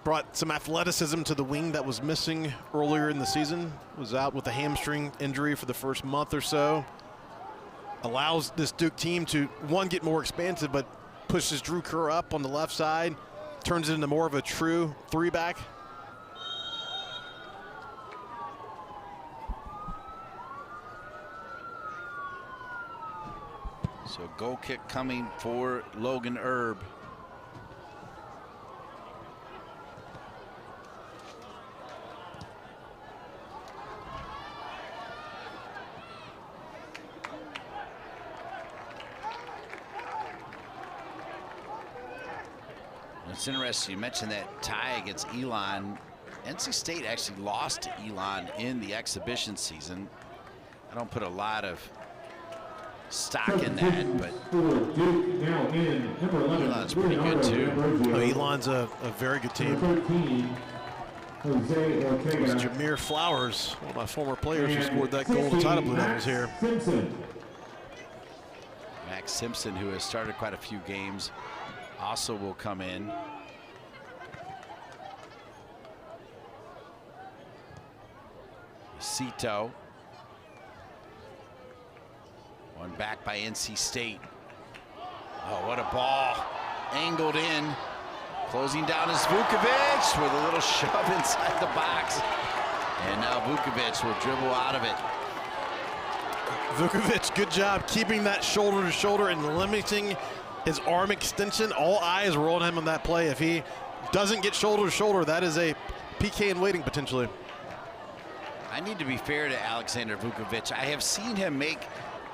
brought some athleticism to the wing that was missing earlier in the season. Was out with a hamstring injury for the first month or so. Allows this Duke team to, one, get more expansive, but pushes Drew Kerr up on the left side, turns it into more of a true three-back.
So goal kick coming for Logan Erb. It's interesting, you mentioned that tie against Elon. NC State actually lost to Elon in the exhibition season. I don't put a lot of stock in that, but Elon's pretty good too.
Oh, Elon's a very good team. It was Jameer Flowers, one of my former players, who scored that goal to tie the Blue Devils here.
Max Simpson, who has started quite a few games, also will come in. Cito. One back by NC State. Oh, what a ball. Angled in. Closing down is Vukovic with a little shove inside the box. And now Vukovic will dribble out of it.
Vukovic, good job keeping that shoulder to shoulder and limiting his arm extension. All eyes were on him on that play. If he doesn't get shoulder to shoulder, that is a PK in waiting potentially.
I need to be fair to Alexander Vukovic. I have seen him make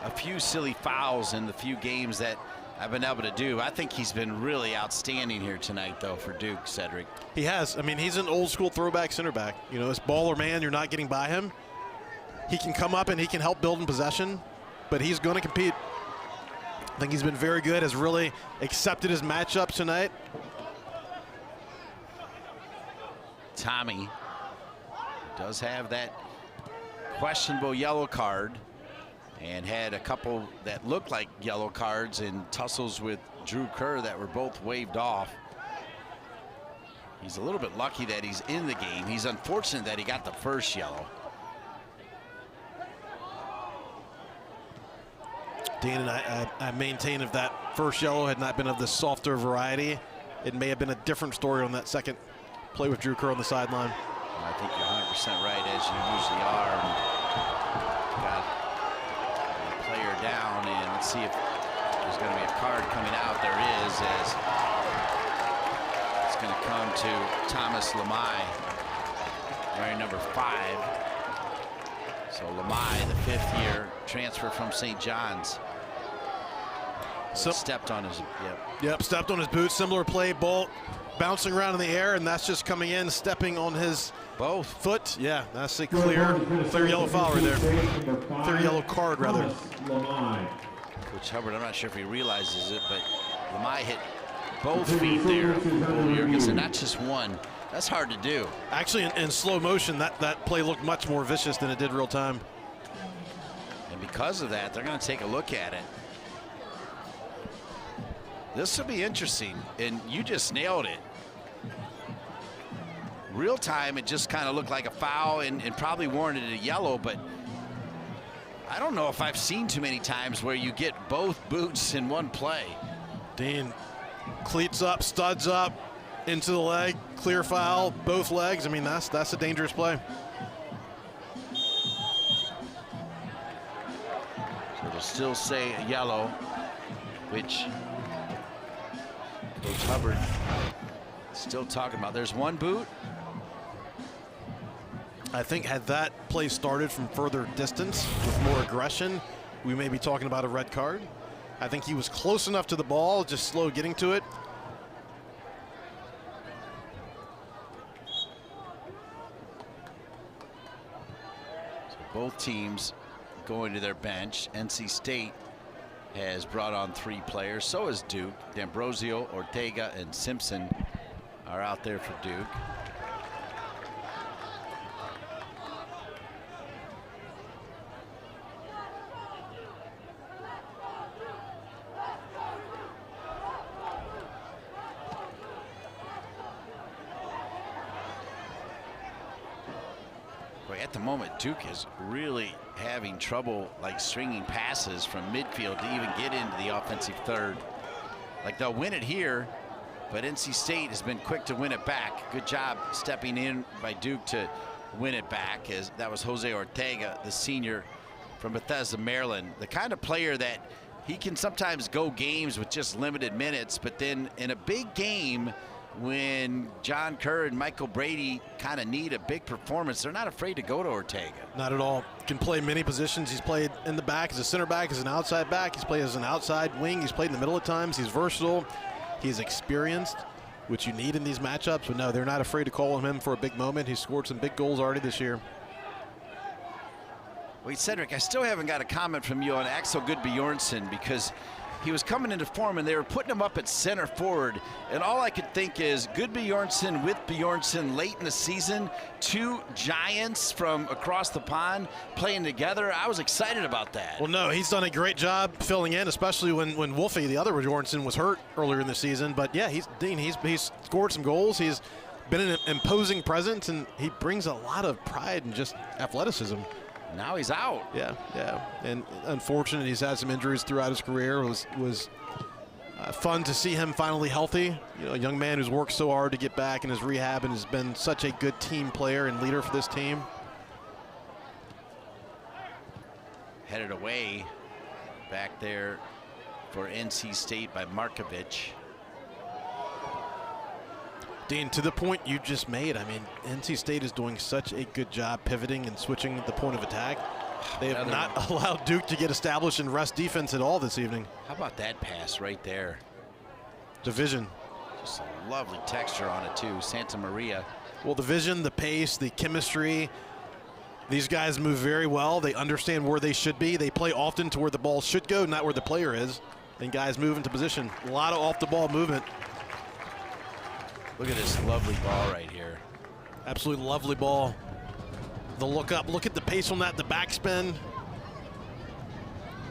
a few silly fouls in the few games that I've been able to do. I think he's been really outstanding here tonight, though, for Duke, Cedric.
He has. I mean, he's an old school throwback center back. You know, this baller man, you're not getting by him. He can come up and he can help build in possession, but he's going to compete. I think he's been very good, has really accepted his matchup tonight.
Tommy does have that questionable yellow card and had a couple that looked like yellow cards in tussles with Drew Kerr that were both waved off. He's a little bit lucky that he's in the game. He's unfortunate that he got the first yellow.
Dan and I maintain if that first yellow had not been of the softer variety, it may have been a different story on that second play with Drew Kerr on the sideline.
I think you're 100% right, as you usually are. Got a player down, and let's see if there's going to be a card coming out. There is, as it's going to come to Thomas Lamai, wearing number 5. So Lamai, the 5th-year transfer from St. John's.
So,
stepped on his,
stepped on his boot. Similar play, ball bouncing around in the air, and that's just coming in, stepping on his
both
foot. Yeah, that's a clear yellow foul right there. Clear yellow card, rather.
Coach Hubbard, I'm not sure if he realizes it, but Lamai hit both feet there. Jurgensen, not just one. That's hard to do.
Actually, in slow motion, that play looked much more vicious than it did real time.
And because of that, they're going to take a look at it. This will be interesting, and you just nailed it. Real time, it just kind of looked like a foul and probably warranted a yellow, but I don't know if I've seen too many times where you get both boots in one play.
Dean, cleats up, studs up, into the leg, clear foul, both legs. I mean, that's a dangerous play.
So they'll still say a yellow, which Coach Hubbard still talking about. There's one boot.
I think had that play started from further distance with more aggression, we may be talking about a red card. I think he was close enough to the ball, just slow getting to it.
So both teams going to their bench. NC State has brought on 3 players. So has Duke. D'Ambrosio, Ortega, and Simpson are out there for Duke. Boy, at the moment, Duke is really having trouble like stringing passes from midfield to even get into the offensive third. Like they'll win it here, but NC State has been quick to win it back. Good job stepping in by Duke to win it back, as that was Jose Ortega, the senior from Bethesda, Maryland. The kind of player that he can sometimes go games with just limited minutes, but then in a big game when John Kerr and Michael Brady kind of need a big performance, they're not afraid to go to Ortega.
Not at all. Can play many positions. He's played in the back as a center back, as an outside back. He's played as an outside wing. He's played in the middle at times. He's versatile. He's experienced, which you need in these matchups. But no, they're not afraid to call on him for a big moment. He's scored some big goals already this year.
Wait, Cedric, I still haven't got a comment from you on Axel Goodbjornsson, because he was coming into form and they were putting him up at center forward, and all I could think is Goodbjornsson with Bjornsson late in the season, two giants from across the pond playing together. I was excited about that.
Well, no, he's done a great job filling in, especially when Wolfie, the other Bjornsson, was hurt earlier in the season. But yeah, he's scored some goals. He's been an imposing presence, and he brings a lot of pride and just athleticism.
Now he's out.
Yeah, and unfortunate he's had some injuries throughout his career. It was fun to see him finally healthy. You know, a young man who's worked so hard to get back in his rehab and has been such a good team player and leader for this team.
Headed away back there for NC State by Markovic.
Dean, to the point you just made, I mean, NC State is doing such a good job pivoting and switching the point of attack. They have not allowed Duke to get established in rest defense at all this evening.
How about that pass right there?
Division.
Just a lovely texture on it too, Santa Maria.
Well, the vision, the pace, the chemistry. These guys move very well. They understand where they should be. They play often to where the ball should go, not where the player is. And guys move into position. A lot of off-the-ball movement.
Look at this lovely ball right here.
Absolutely lovely ball. The look up, look at the pace on that, the backspin.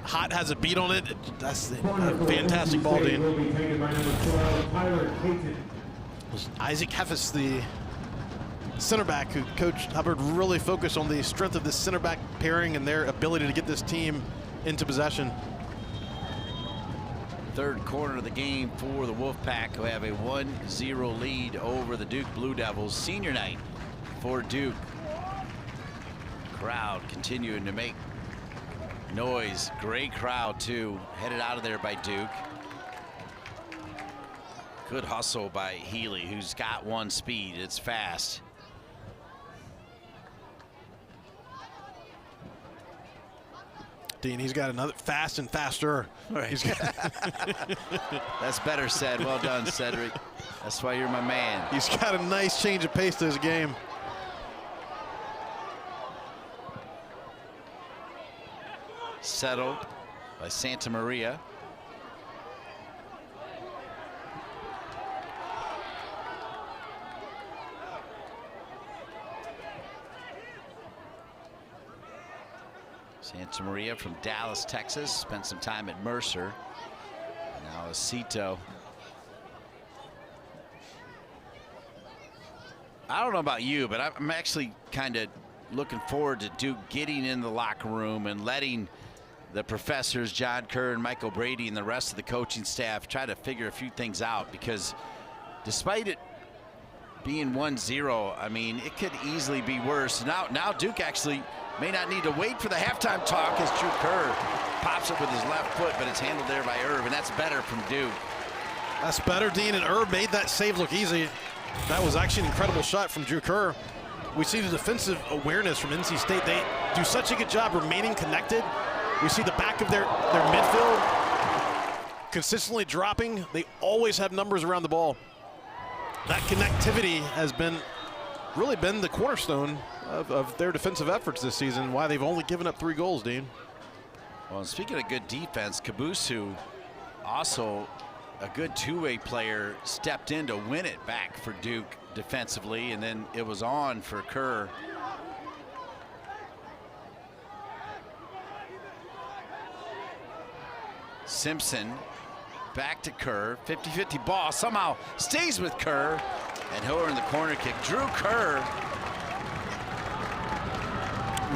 Hot has a beat on it. That's a fantastic ball, Dean. Isaac Heffes, the center back, who Coach Hubbard really focused on the strength of this center back pairing and their ability to get this team into possession.
Third quarter of the game for the Wolfpack, who have a 1-0 lead over the Duke Blue Devils. Senior night for Duke. Crowd continuing to make noise. Great crowd too, headed out of there by Duke. Good hustle by Healy, who's got one speed. It's fast.
Dean, he's got another fast and faster.
Right. He's got that's better said. Well done, Cedric. That's why you're my man.
He's got a nice change of pace to his game.
Settled by Santa Maria. Santa Maria from Dallas, Texas, spent some time at Mercer. Now Acito. I don't know about you, but I'm actually kind of looking forward to Duke getting in the locker room and letting the professors, John Kerr and Michael Brady, and the rest of the coaching staff try to figure a few things out, because despite it being 1-0, I mean, it could easily be worse. Now Duke actually may not need to wait for the halftime talk, as Drew Kerr pops it with his left foot, but it's handled there by Irv, and that's better from Duke.
That's better, Dean, and Irv made that save look easy. That was actually an incredible shot from Drew Kerr. We see the defensive awareness from NC State. They do such a good job remaining connected. We see the back of their midfield consistently dropping. They always have numbers around the ball. That connectivity has really been the cornerstone of their defensive efforts this season, why they've only given up 3 goals, Dean.
Well, speaking of good defense, Kabusu, also a good two-way player, stepped in to win it back for Duke defensively, and then it was on for Kerr. Simpson back to Kerr, 50-50 ball, somehow stays with Kerr, and Hiller in the corner kick. Drew Kerr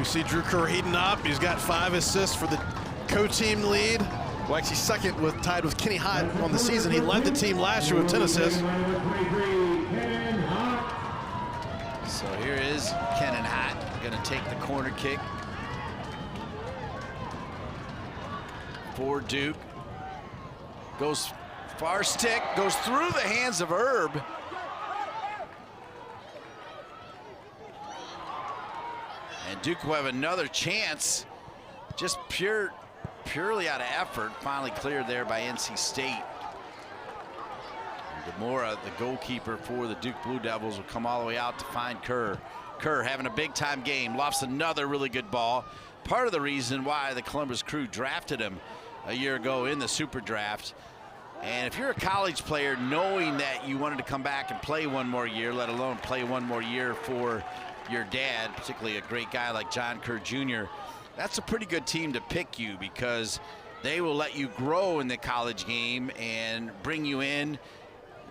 We see Drew Kerr heating up. He's got 5 assists for the co-team lead. Well, actually second, tied with Kenny Hott on the season. He led the team last year with 10 assists.
So here is Kenan Hott going to take the corner kick for Duke. Goes far stick, goes through the hands of Herb. And Duke will have another chance, just purely out of effort. Finally cleared there by NC State. And Demora, the goalkeeper for the Duke Blue Devils, will come all the way out to find Kerr. Kerr having a big-time game, lofts another really good ball. Part of the reason why the Columbus Crew drafted him a year ago in the Super Draft. And if you're a college player, knowing that you wanted to come back and play one more year, let alone play one more year for your dad, particularly a great guy like John Kerr Jr., that's a pretty good team to pick you, because they will let you grow in the college game and bring you in.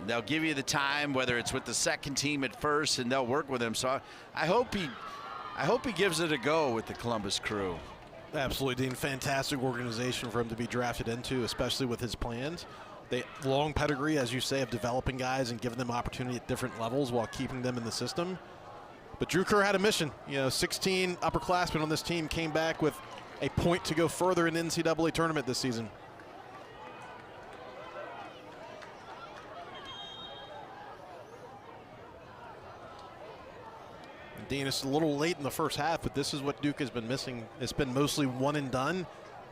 They'll give you the time, whether it's with the second team at first, and they'll work with him. So I hope he gives it a go with the Columbus Crew.
Absolutely, Dean. Fantastic organization for him to be drafted into, especially with his plans. They long pedigree, as you say, of developing guys and giving them opportunity at different levels while keeping them in the system. But Drew Kerr had a mission. 16 upperclassmen on this team came back with a point to go further in the NCAA tournament this season. And Dean, it's a little late in the first half, but this is what Duke has been missing. It's been mostly one and done.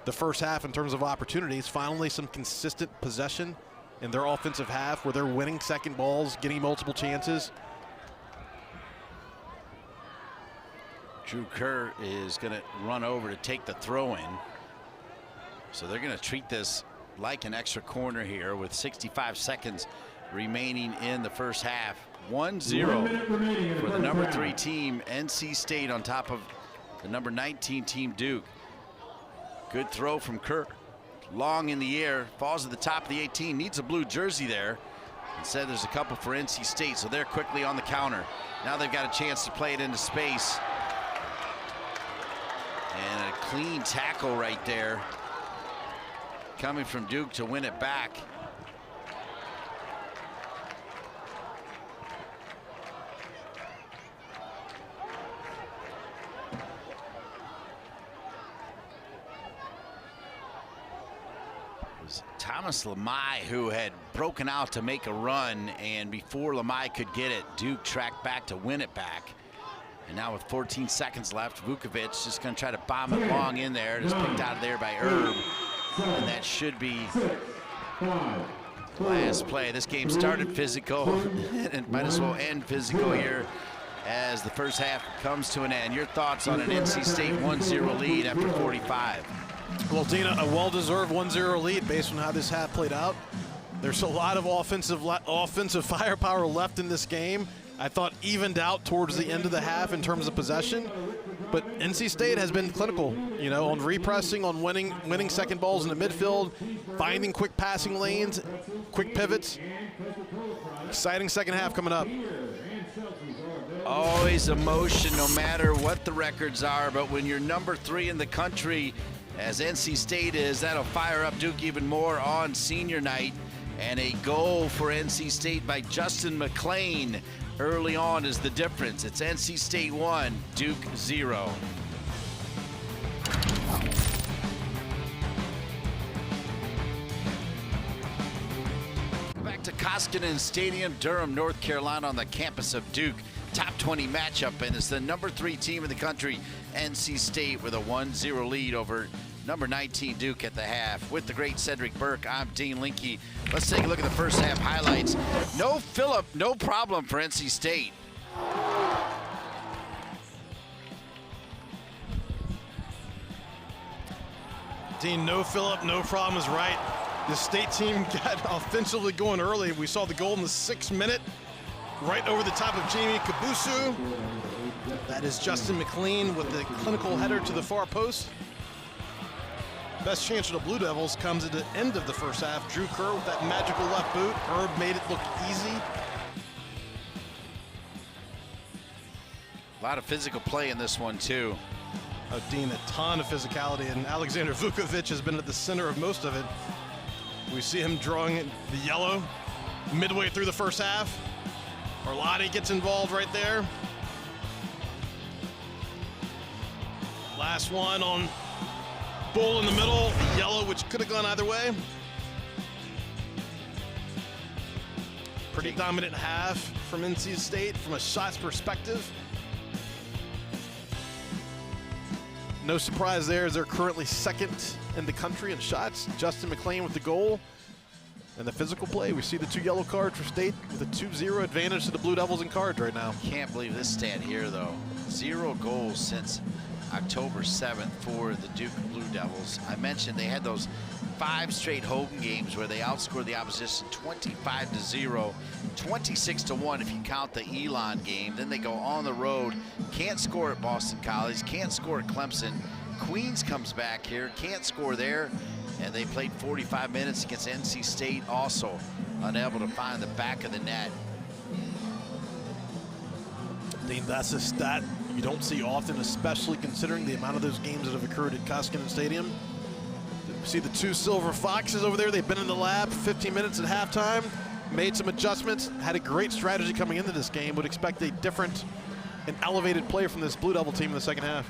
The first half in terms of opportunities, finally some consistent possession in their offensive half where they're winning second balls, getting multiple chances.
Drew Kerr is going to run over to take the throw in. So they're going to treat this like an extra corner here with 65 seconds remaining in the first half. 1-0 for the number 3 team, NC State, on top of the number 19 team, Duke. Good throw from Kerr. Long in the air, falls at the top of the 18, needs a blue jersey there. Instead, there's a couple for NC State, so they're quickly on the counter. Now they've got a chance to play it into space. And a clean tackle right there coming from Duke to win it back. It was Thomas Lamai who had broken out to make a run, and before Lamai could get it, Duke tracked back to win it back. And now with 14 seconds left, Vukovic just going to try to bomb it long in there. Just picked out of there by Herb. And that should be the last play. This game started physical and might as well end physical here as the first half comes to an end. Your thoughts on an NC State 1-0 lead after 45?
Well, Dina, a well-deserved 1-0 lead based on how this half played out. There's a lot of offensive firepower left in this game. I thought evened out towards the end of the half in terms of possession, but NC State has been clinical, on repressing, on winning second balls in the midfield, finding quick passing lanes, quick pivots. Exciting second half coming up.
Always emotion, no matter what the records are, but when you're number 3 in the country, as NC State is, that'll fire up Duke even more on senior night. And a goal for NC State by Justin McLean early on is the difference. It's NC State 1, Duke 0. Back to Koskinen Stadium, Durham, North Carolina, on the campus of Duke. Top 20 matchup, and it's the number 3 team in the country, NC State, with a 1-0 lead over number 19 Duke at the half. With the great Cedric Burke, I'm Dean Linke. Let's take a look at the first half highlights. No Phillip, no problem for NC State.
Dean, no Phillip, no problem is right. The state team got offensively going early. We saw the goal in the 6th minute, right over the top of Jamie Kabusu. That is Justin McLean with the clinical header to the far post. Best chance for the Blue Devils comes at the end of the first half. Drew Kerr with that magical left boot. Herb made it look easy.
A lot of physical play in this one, too.
Dean, a ton of physicality, and Alexander Vukovic has been at the center of most of it. We see him drawing the yellow midway through the first half. Arlotti gets involved right there. Last one on Bull in the middle, yellow, which could have gone either way. Pretty dominant half from NC State from a shots perspective. No surprise there, as they're currently second in the country in shots. Justin McLean with the goal. And the physical play, we see the 2 yellow cards for State with a 2-0 advantage to the Blue Devils in cards right now.
Can't believe this stat here, though. 0 goals since October 7th for the Duke Blue Devils. I mentioned they had those 5 straight home games where they outscored the opposition 25-0, 26-1 if you count the Elon game. Then they go on the road, can't score at Boston College, can't score at Clemson. Queens comes back here, can't score there, and they played 45 minutes against NC State, also unable to find the back of the net.
Dean, that's a stat you don't see often, especially considering the amount of those games that have occurred at Koskinen Stadium. See the 2 Silver Foxes over there. They've been in the lab 15 minutes at halftime, made some adjustments, had a great strategy coming into this game. Would expect a different and elevated play from this Blue Devil team in the second half.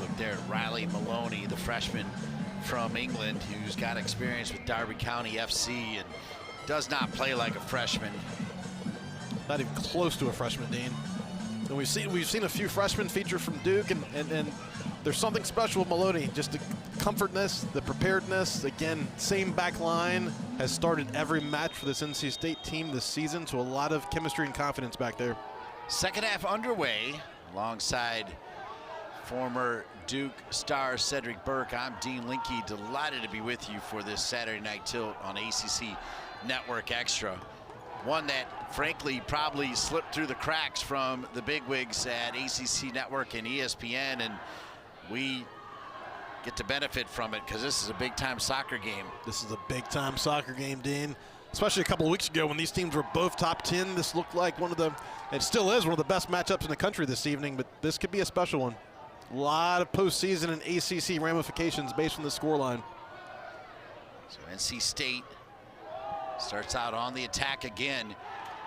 Look there at Riley Maloney, the freshman from England, who's got experience with Darby County FC and does not play like a freshman.
Not even close to a freshman, Dean. And we've seen a few freshmen feature from Duke, and there's something special with Maloney. Just the comfortness, the preparedness. Again, same back line, has started every match for this NC State team this season, so a lot of chemistry and confidence back there.
Second half underway, alongside former Duke star Cedric Burke. I'm Dean Linke, delighted to be with you for this Saturday Night Tilt on ACC Network Extra. One that, frankly, probably slipped through the cracks from the bigwigs at ACC Network and ESPN, and we get to benefit from it because this is a big-time soccer game.
This is a big-time soccer game, Dean. Especially a couple of weeks ago when these teams were both top 10. This looked like one of the, it still is one of the best matchups in the country this evening, but this could be a special one. A lot of postseason and ACC ramifications based on the scoreline.
So NC State starts out on the attack again.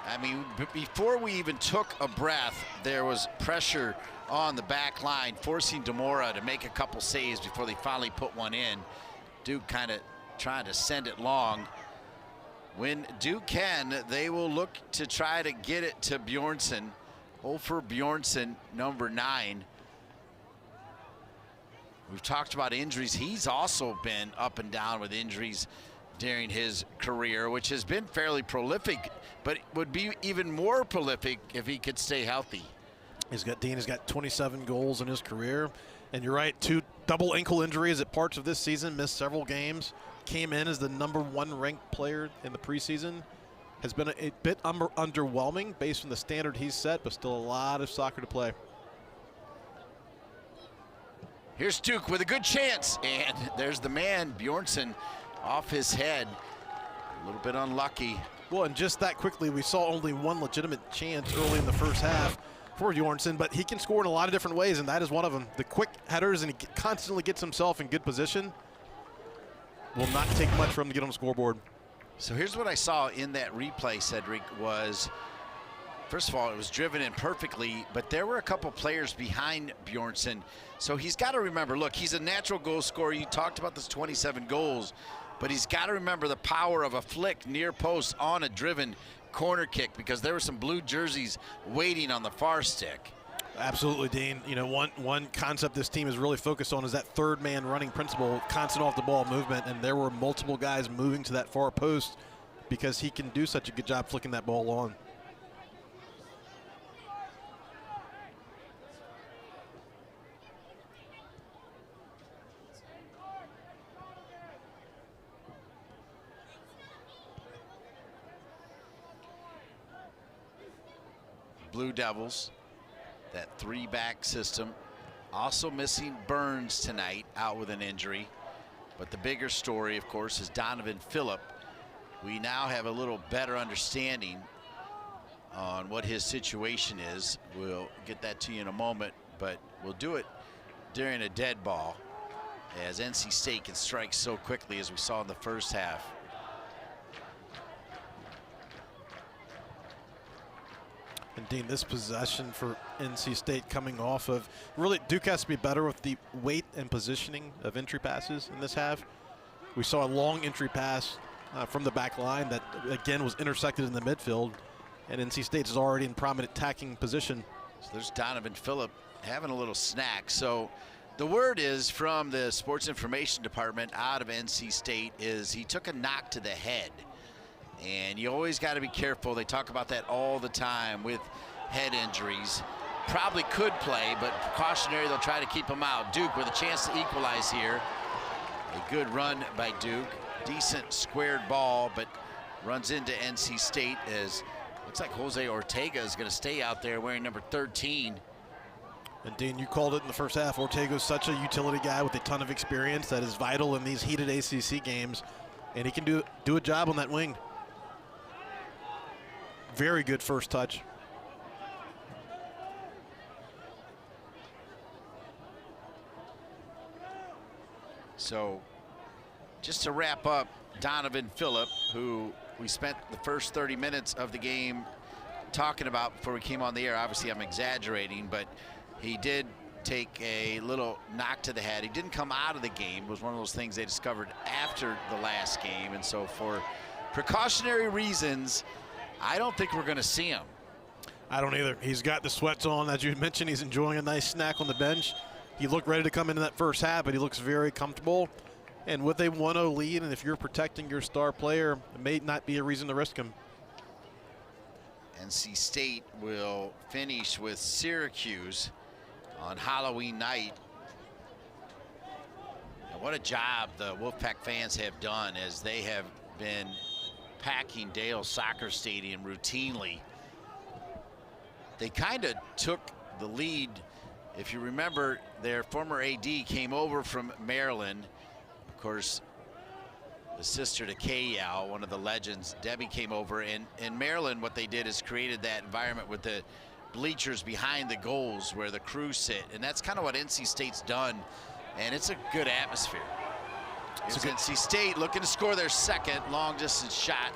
I mean, before we even took a breath, there was pressure on the back line, forcing Demora to make a couple saves before they finally put one in. Duke kind of trying to send it long. When Duke can, they will look to try to get it to Bjornsson. Olfer Bjornsson, number 9. We've talked about injuries. He's also been up and down with injuries during his career, which has been fairly prolific, but would be even more prolific if he could stay healthy.
Dean has got 27 goals in his career, and you're right, 2 double ankle injuries at parts of this season, missed several games, came in as the #1 ranked player in the preseason. Has been a bit underwhelming based on the standard he's set, but still a lot of soccer to play.
Here's Duke with a good chance, and there's the man, Bjornsson, off his head. A little bit unlucky.
Well, and just that quickly, we saw only one legitimate chance early in the first half for Bjornsson, but he can score in a lot of different ways, and that is one of them. The quick headers, and he constantly gets himself in good position. Will not take much for him to get on the scoreboard.
So here's what I saw in that replay, Cedric, was, first of all, it was driven in perfectly, but there were a couple players behind Bjornsson. So he's got to remember, look, he's a natural goal scorer. You talked about this 27 goals, but he's got to remember the power of a flick near post on a driven corner kick, because there were some blue jerseys waiting on the far stick.
Absolutely, Dean. You know, one concept this team is really focused on is that third man running principle, constant off the ball movement, and there were multiple guys moving to that far post because he can do such a good job flicking that ball on.
Blue Devils, that 3-back system, also missing Burns tonight, out with an injury. But the bigger story, of course, is Donovan Phillip. We now have a little better understanding on what his situation is. We'll get that to you in a moment. but we'll do it during a dead ball, as NC State can strike so quickly, as we saw in the first half.
And Dean, this possession for NC State coming off of, really Duke has to be better with the weight and positioning of entry passes in this half. We saw a long entry pass from the back line that again was intersected in the midfield, and NC State is already in prominent attacking position.
So there's Donovan Phillip having a little snack. So the word is from the sports information department out of NC State is he took a knock to the head. And you always got to be careful. They talk about that all the time with head injuries. Probably could play, but precautionary, they'll try to keep him out. Duke with a chance to equalize here. A good run by Duke. Decent squared ball, but runs into NC State as looks like Jose Ortega is going to stay out there wearing number 13.
And Dean, you called it in the first half. Ortega's such a utility guy with a ton of experience that is vital in these heated ACC games, and he can do a job on that wing. Very good first touch.
So just to wrap up, Donovan Phillip, who we spent the first 30 minutes of the game talking about before we came on the air. Obviously I'm exaggerating, but he did take a little knock to the head. He didn't come out of the game. It was one of those things they discovered after the last game, and so for precautionary reasons, I don't think we're going to see him.
I don't either. He's got the sweats on. As you mentioned, he's enjoying a nice snack on the bench. He looked ready to come into that first half, but he looks very comfortable. And with a 1-0 lead, and if you're protecting your star player, it may not be a reason to risk him.
NC State will finish with Syracuse on Halloween night. And what a job the Wolfpack fans have done as they have been packing Dale Soccer Stadium routinely. They kind of took the lead. If you remember, their former AD came over from Maryland. Of course, the sister to K-Yao, one of the legends, Debbie, came over. And in Maryland, what they did is created that environment with the bleachers behind the goals where the crew sit. And that's kind of what NC State's done. And it's a good atmosphere. It's NC State looking to score their second long-distance shot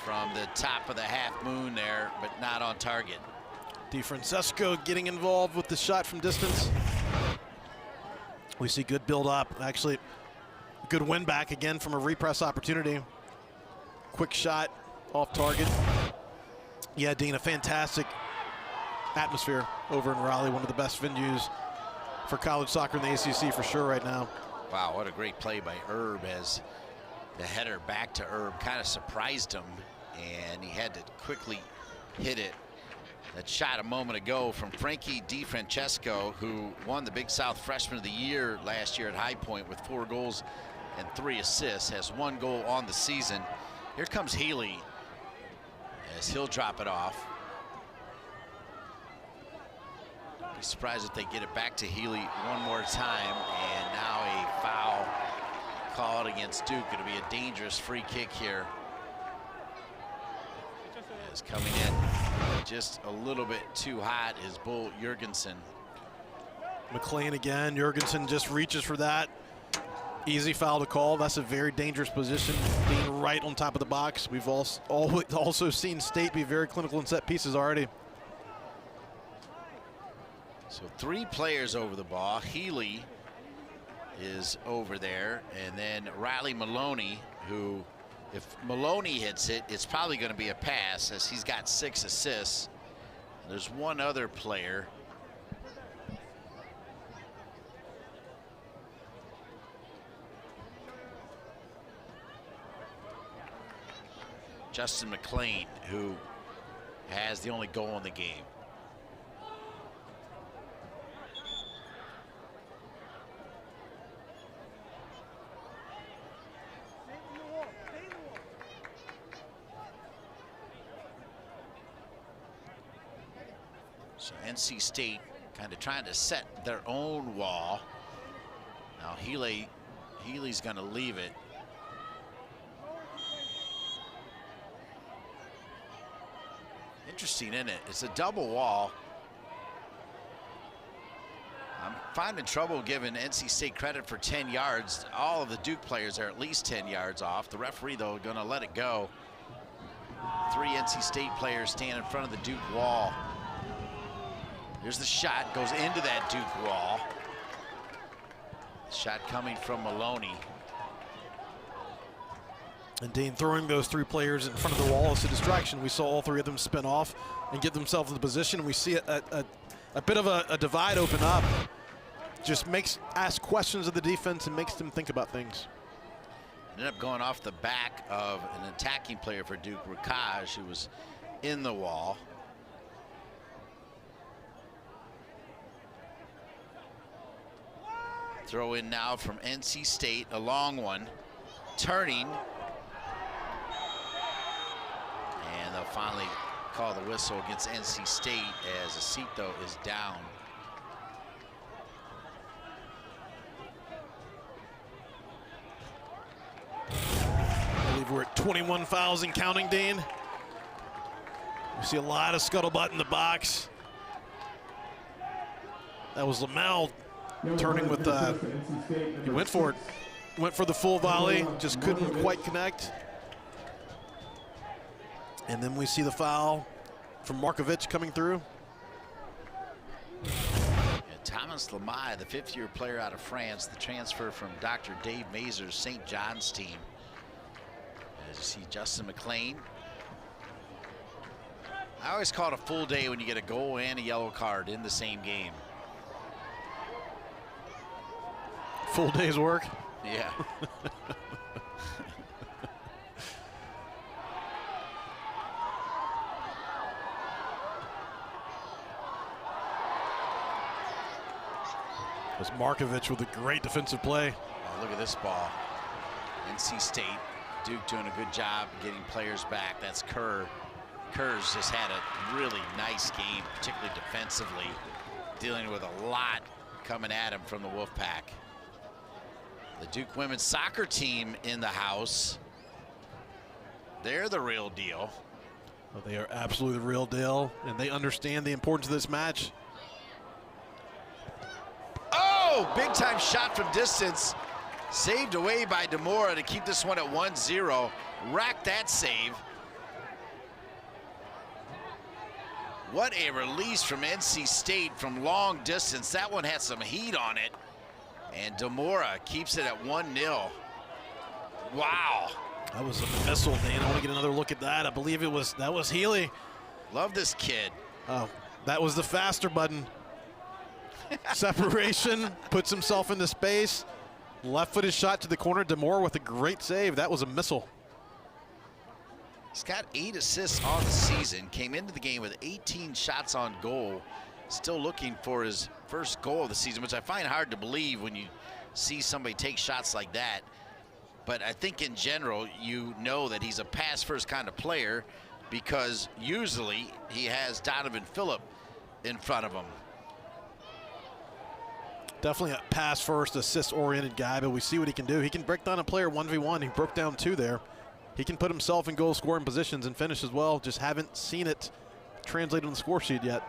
from the top of the half moon there, but not on target.
DeFrancesco getting involved with the shot from distance. We see good build-up. Actually, good win back again from a repress opportunity. Quick shot off target. Yeah, Dean, a fantastic atmosphere over in Raleigh, one of the best venues for college soccer in the ACC for sure right now.
Wow, what a great play by Herb as the header back to Herb kind of surprised him, and he had to quickly hit it. That shot a moment ago from Frankie DeFrancesco, who won the Big South Freshman of the Year last year at High Point with 4 goals and 3 assists, has 1 goal on the season. Here comes Healy as he'll drop it off. Be surprised if they get it back to Healy one more time, and now a foul called against Duke. It'll be a dangerous free kick here. As coming in just a little bit too hot is Bull Jurgensen.
McLean again. Jurgensen just reaches for that. Easy foul to call. That's a very dangerous position, being right on top of the box. We've also seen State be very clinical in set pieces already.
So 3 players over the ball. Healy is over there, and then Riley Maloney, who, if Maloney hits it, it's probably going to be a pass as he's got 6 assists. There's one other player. Justin McLean, who has the only goal in the game. So NC State kind of trying to set their own wall. Now Healy's going to leave it. Interesting, isn't it? It's a double wall. I'm finding trouble giving NC State credit for 10 yards. All of the Duke players are at least 10 yards off. The referee, though, going to let it go. 3 NC State players stand in front of the Duke wall. Here's the shot, goes into that Duke wall. Shot coming from Maloney.
And Dean throwing those 3 players in front of the wall is a distraction. We saw all 3 of them spin off and get themselves in the position. We see a bit of a divide open up. Just asks questions of the defense and makes them think about things.
Ended up going off the back of an attacking player for Duke, Rakaj, who was in the wall. Throw in now from NC State, a long one, turning. And they'll finally call the whistle against NC State as Acito is down.
I believe we're at 21 fouls and counting, Dean. We see a lot of scuttlebutt in the box. That was Lamel turning with, he went for it. Went for the full volley, just couldn't quite connect. And then we see the foul from Markovic coming through.
Thomas Lamai, the 5th-year player out of France, the transfer from Dr. Dave Mazur's St. John's team. As you see Justin McLean. I always call it a full day when you get a goal and a yellow card in the same game.
Full day's work.
Yeah.
It was Markovic with a great defensive play.
Oh, look at this ball. NC State, Duke doing a good job getting players back. That's Kerr. Kerr's just had a really nice game, particularly defensively, dealing with a lot coming at him from the Wolfpack. The Duke women's soccer team in the house. They're the real deal.
Well, they are absolutely the real deal, and they understand the importance of this match.
Oh, big time shot from distance. Saved away by Demora to keep this one at 1-0. Racked that save. What a release from NC State from long distance. That one had some heat on it. And Demora keeps it at 1-0. Wow.
That was a missile, Dan. I want to get another look at that. I believe that was Healy.
Love this kid.
Oh, that was the faster button. Separation, puts himself into space. Left-footed shot to the corner. Demora with a great save. That was a missile.
He's got 8 assists on the season. Came into the game with 18 shots on goal. Still looking for his first goal of the season, which I find hard to believe when you see somebody take shots like that. But I think in general, you know that he's a pass-first kind of player because usually he has Donovan Phillip in front of him.
Definitely a pass-first, assist-oriented guy, but we see what he can do. He can break down a player 1v1. He broke down 2 there. He can put himself in goal-scoring positions and finish as well. Just haven't seen it translated on the score sheet yet.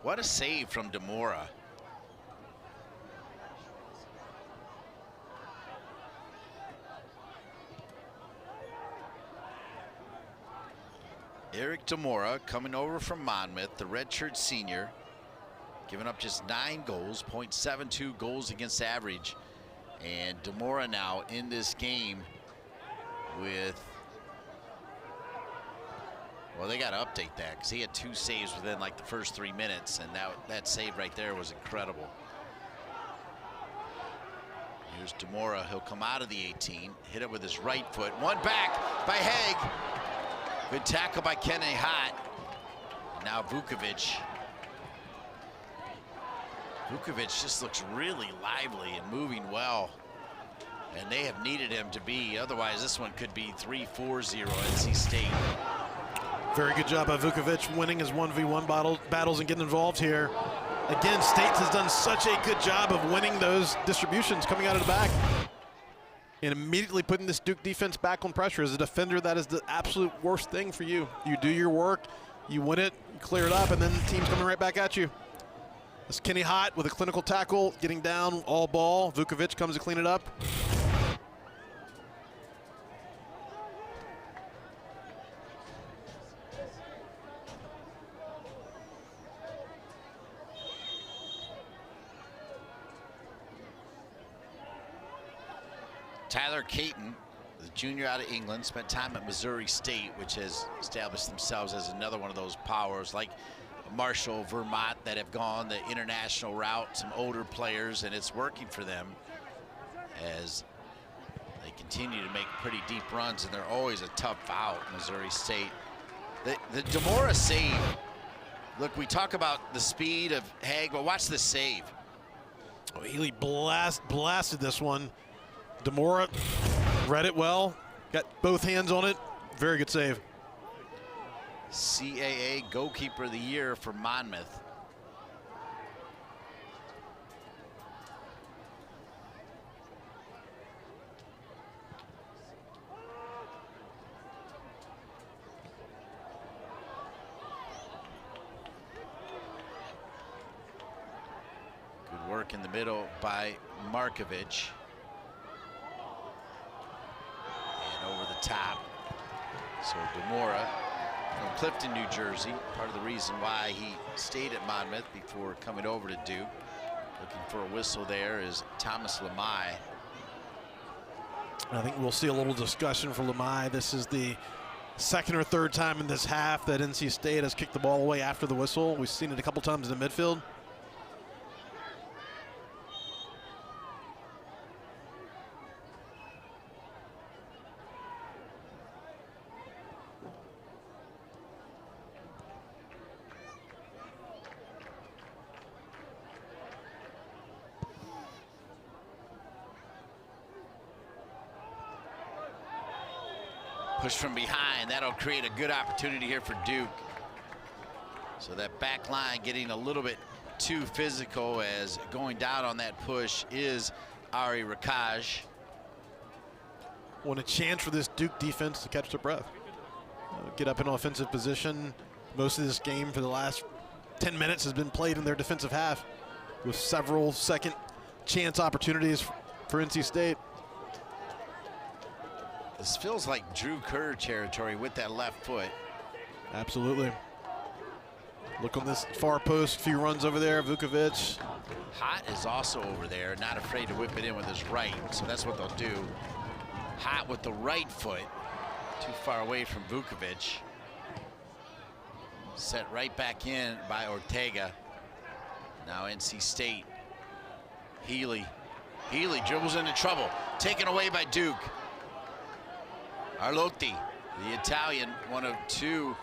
What a save from Demora. Eric Demora coming over from Monmouth, the redshirt senior, giving up just 9 goals, .72 goals against average. And Demora now in this game with, well, they got to update that because he had 2 saves within like the first 3 minutes, and that save right there was incredible. Here's Demora. He'll come out of the 18, hit it with his right foot. One back by Haig. Good tackle by Kenny Hott. Now Vukovic. Vukovic just looks really lively and moving well. And they have needed him to be. Otherwise, this one could be 3-4-0 NC State.
Very good job by Vukovic winning his 1v1 battles and getting involved here. Again, State has done such a good job of winning those distributions coming out of the back. And immediately putting this Duke defense back on pressure. As a defender, that is the absolute worst thing for you. You do your work, You win it, you clear it up, and then the team's coming right back at you. That's Kenny Hott with a clinical tackle, getting down, all ball. Vukovic comes to clean it up.
Tyler Caton, the junior out of England, spent time at Missouri State, which has established themselves as another one of those powers like Marshall, Vermont, that have gone the international route, some older players, and it's working for them as they continue to make pretty deep runs, and they're always a tough out, Missouri State. The Demora save, look, we talk about the speed of Haig, but watch the save.
Oh, Ely blasted this one. Demora read it well, got both hands on it. Very good save.
CAA Goalkeeper of the Year for Monmouth. Good work in the middle by Markovic. And over the top. So Demora from Clifton, New Jersey, part of the reason why he stayed at Monmouth before coming over to Duke. Looking for a whistle there is Thomas Lemay.
I think we'll see a little discussion for Lemay. This is the second or third time in this half that NC State has kicked the ball away after the whistle. We've seen it a couple times in the midfield.
Push from behind, that'll create a good opportunity here for Duke. So that back line getting a little bit too physical, as going down on that push is Ari Rakaj.
Want a chance for this Duke defense to catch their breath. Get up in offensive position. Most of this game for the last 10 minutes has been played in their defensive half, with several second chance opportunities for NC State.
This feels like Drew Kerr territory with that left foot.
Absolutely. Look on this far post, few runs over there, Vukovic.
Hott is also over there, not afraid to whip it in with his right, so that's what they'll do. Hott with the right foot, too far away from Vukovic. Set right back in by Ortega. Now NC State. Healy dribbles into trouble, taken away by Duke. Arlotti, the Italian, one of two.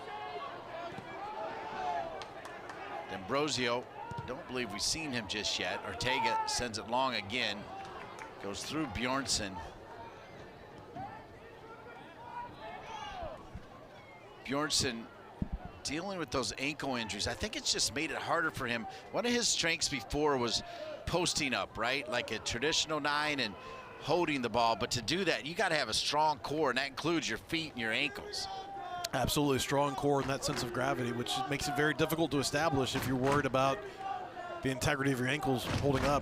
D'Ambrosio, don't believe we've seen him just yet. Ortega sends it long again. Goes through Bjornsson. Bjornsson dealing with those ankle injuries. I think it's just made it harder for him. One of his strengths before was posting up, right? Like a traditional 9 and holding the ball, but to do that, you got to have a strong core, and that includes your feet and your ankles.
Absolutely strong core and that sense of gravity, which makes it very difficult to establish if you're worried about the integrity of your ankles holding up.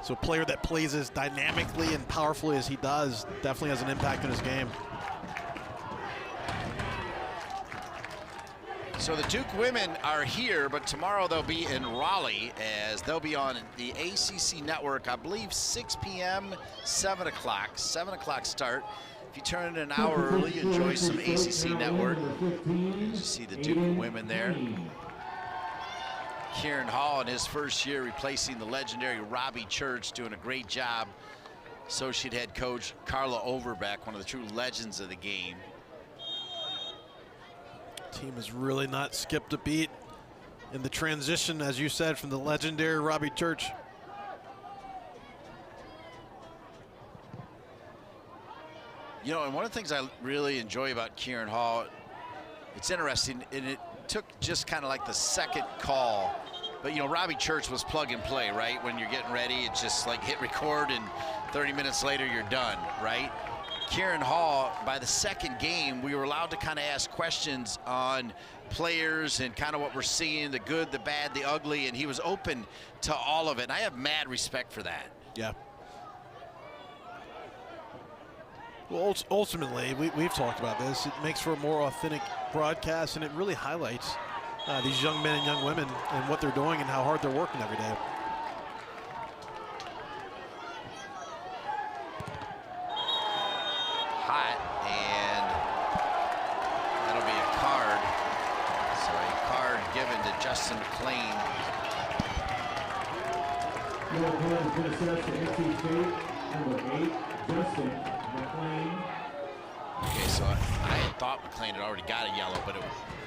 So a player that plays as dynamically and powerfully as he does definitely has an impact in his game.
So the Duke women are here, but tomorrow they'll be in Raleigh, as they'll be on the ACC network, I believe 6 p.m., 7 o'clock. 7 o'clock start. If you turn it an hour early, enjoy some ACC network. You see the Duke women there. Kieran Hall in his first year replacing the legendary Robbie Church, doing a great job. Associate head coach Carla Overbeck, one of the true legends of the game.
Team has really not skipped a beat in the transition, as you said, from the legendary Robbie Church.
You know, and one of the things I really enjoy about Kieran Hall, it's interesting, and it took just kind of like the second call, but you know, Robbie Church was plug and play, right? When you're getting ready, it's just like hit record and 30 minutes later you're done, right? Kieran Hall, by the second game, we were allowed to kind of ask questions on players and kind of what we're seeing, the good, the bad, the ugly, and he was open to all of it. And I have mad respect for that.
Yeah. Well, ultimately, we've talked about this. It makes for a more authentic broadcast, and it really highlights these young men and young women and what they're doing and how hard they're working every day.
Hot, and that'll be a card. So a card given to Justin McLean.
Yellow card has been assessed to NC State, number 8, Justin McLean.
Okay, so I had thought McLean had already got a yellow, but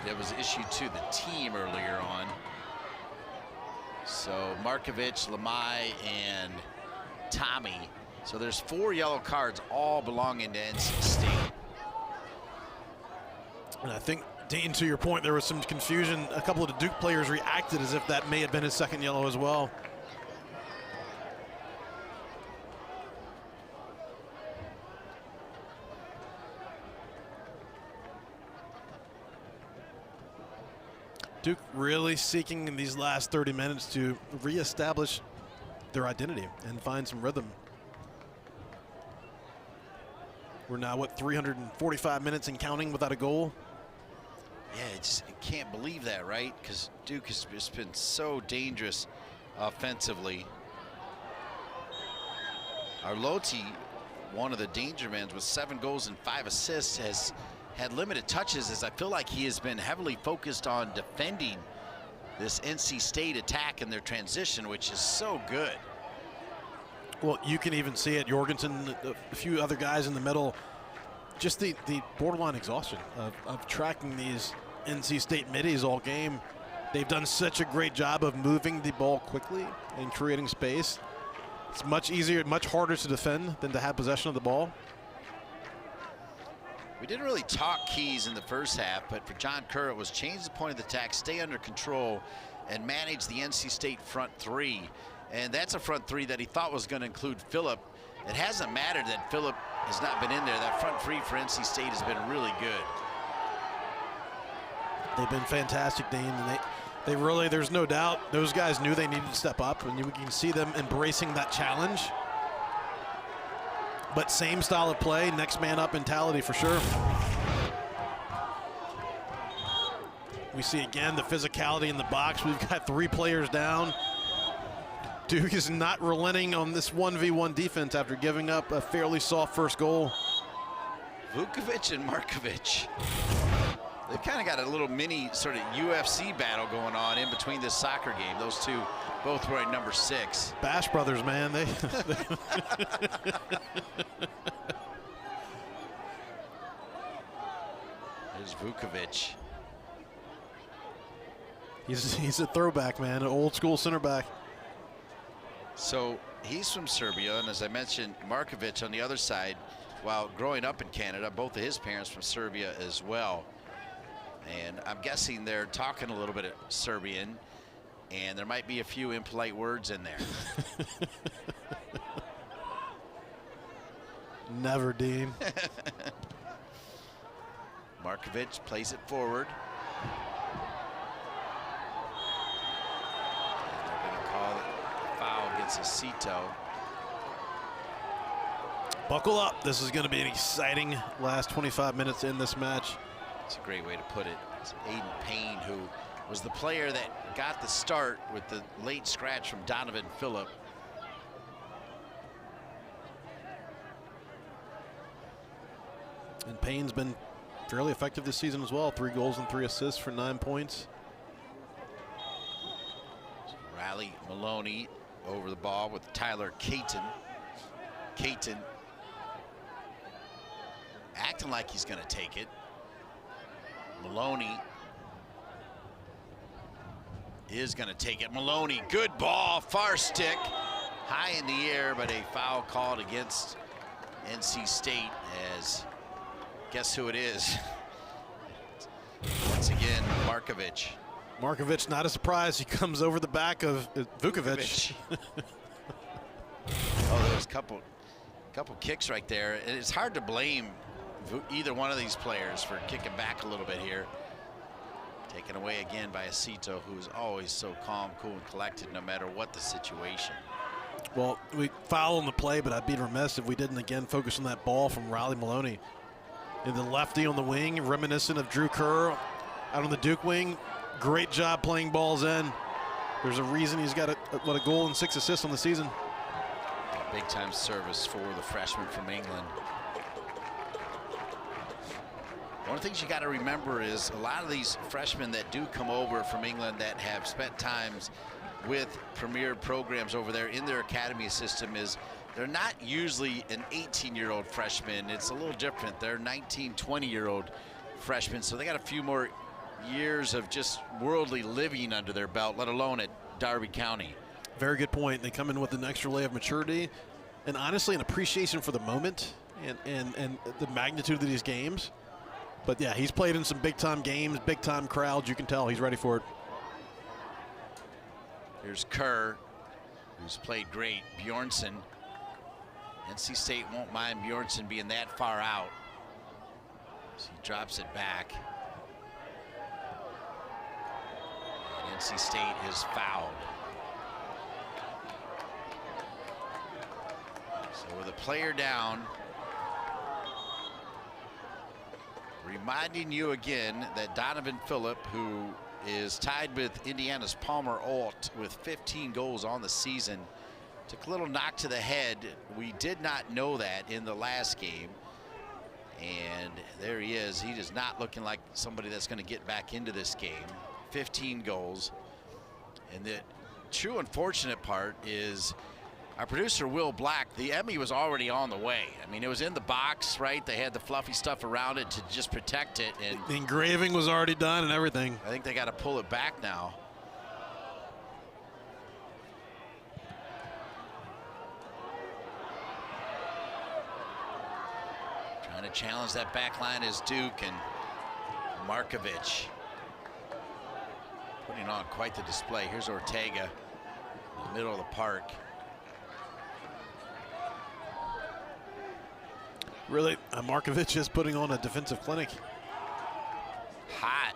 it was issued to the team earlier on. So Markovich, Lamai, and Tommy. So there's 4 yellow cards, all belonging to NC State.
And I think, Dean, to your point, there was some confusion. A couple of the Duke players reacted as if that may have been his second yellow as well. Duke really seeking in these last 30 minutes to reestablish their identity and find some rhythm. We're now, what, 345 minutes and counting without a goal?
Yeah, I can't believe that, right? Because Duke has just been so dangerous offensively. Arlotti, one of the danger men with 7 goals and 5 assists, has had limited touches, as I feel like he has been heavily focused on defending this NC State attack in their transition, which is so good.
Well, you can even see it. Jorgensen, a few other guys in the middle, just the borderline exhaustion of tracking these NC State middies all game. They've done such a great job of moving the ball quickly and creating space. It's much easier, much harder to defend than to have possession of the ball.
We didn't really talk keys in the first half, but for John Kerr, it was change the point of the attack, stay under control, and manage the NC State front 3. And that's a front 3 that he thought was going to include Phillip. It hasn't mattered that Phillip has not been in there. That front 3 for NC State has been really good.
They've been fantastic, Dean. And they really, there's no doubt, those guys knew they needed to step up, and you can see them embracing that challenge. But same style of play, next man up mentality for sure. We see again the physicality in the box. We've got 3 players down. Duke is not relenting on this 1v1 defense after giving up a fairly soft first goal.
Vukovic and Markovich. They've kind of got a little mini sort of UFC battle going on in between this soccer game. Those two both wearing number 6.
Bash Brothers, man. There's
Vukovic.
He's a throwback, man, an old school center back.
So he's from Serbia, and as I mentioned, Markovic on the other side, while growing up in Canada, both of his parents from Serbia as well. And I'm guessing they're talking a little bit of Serbian, and there might be a few impolite words in there.
Never, Dean.
Markovic plays it forward. And they're going to call it a foul against Aceto.
Buckle up. This is going to be an exciting last 25 minutes in this match.
It's a great way to put it. It's Aiden Payne, who was the player that got the start with the late scratch from Donovan Phillip.
And Payne's been fairly effective this season as well. 3 goals and 3 assists for 9 points.
Riley Maloney over the ball with Tyler Caton. Caton acting like he's going to take it. Maloney is going to take it. Maloney, good ball, far stick, high in the air, but a foul called against NC State as, guess who it is? Once again, Markovic.
Markovic, not a surprise. He comes over the back of Vukovic.
Oh, there was a couple. Couple kicks right there. And it's hard to blame either one of these players for kicking back a little bit here. Taken away again by Acito, who's always so calm, cool, and collected no matter what the situation.
Well, we foul on the play, but I'd be remiss if we didn't again focus on that ball from Riley Maloney. And the lefty on the wing, reminiscent of Drew Kerr out on the Duke wing. Great job playing balls in. There's a reason he's got a goal and 6 assists on the season.
Big time service for the freshman from England. One of the things you got to remember is a lot of these freshmen that do come over from England that have spent times with premier programs over there in their academy system is they're not usually an 18-year-old freshman. It's a little different. They're 19, 20-year-old freshmen, so they got a few more years of just worldly living under their belt, let alone at Darby County.
Very good point. They come in with an extra layer of maturity and honestly an appreciation for the moment and the magnitude of these games. But yeah, he's played in some big-time games, big-time crowds. You can tell he's ready for it.
Here's Kerr, who's played great. Bjornsson. NC State won't mind Bjornsson being that far out. So he drops it back. And NC State is fouled. So with a player down, reminding you again that Donovan Phillip, who is tied with Indiana's Palmer Alt with 15 goals on the season, took a little knock to the head. We did not know that in the last game. And there he is. He is not looking like somebody that's going to get back into this game. 15 goals. And the true unfortunate part is our producer, Will Black, the Emmy was already on the way. I mean, it was in the box, right? They had the fluffy stuff around it to just protect it. And
the engraving was already done and everything.
I think they got to pull it back now. Trying to challenge that back line is Duke and Markovic. Putting on quite the display. Here's Ortega in the middle of the park.
Really, Markovic is putting on a defensive clinic.
Hot.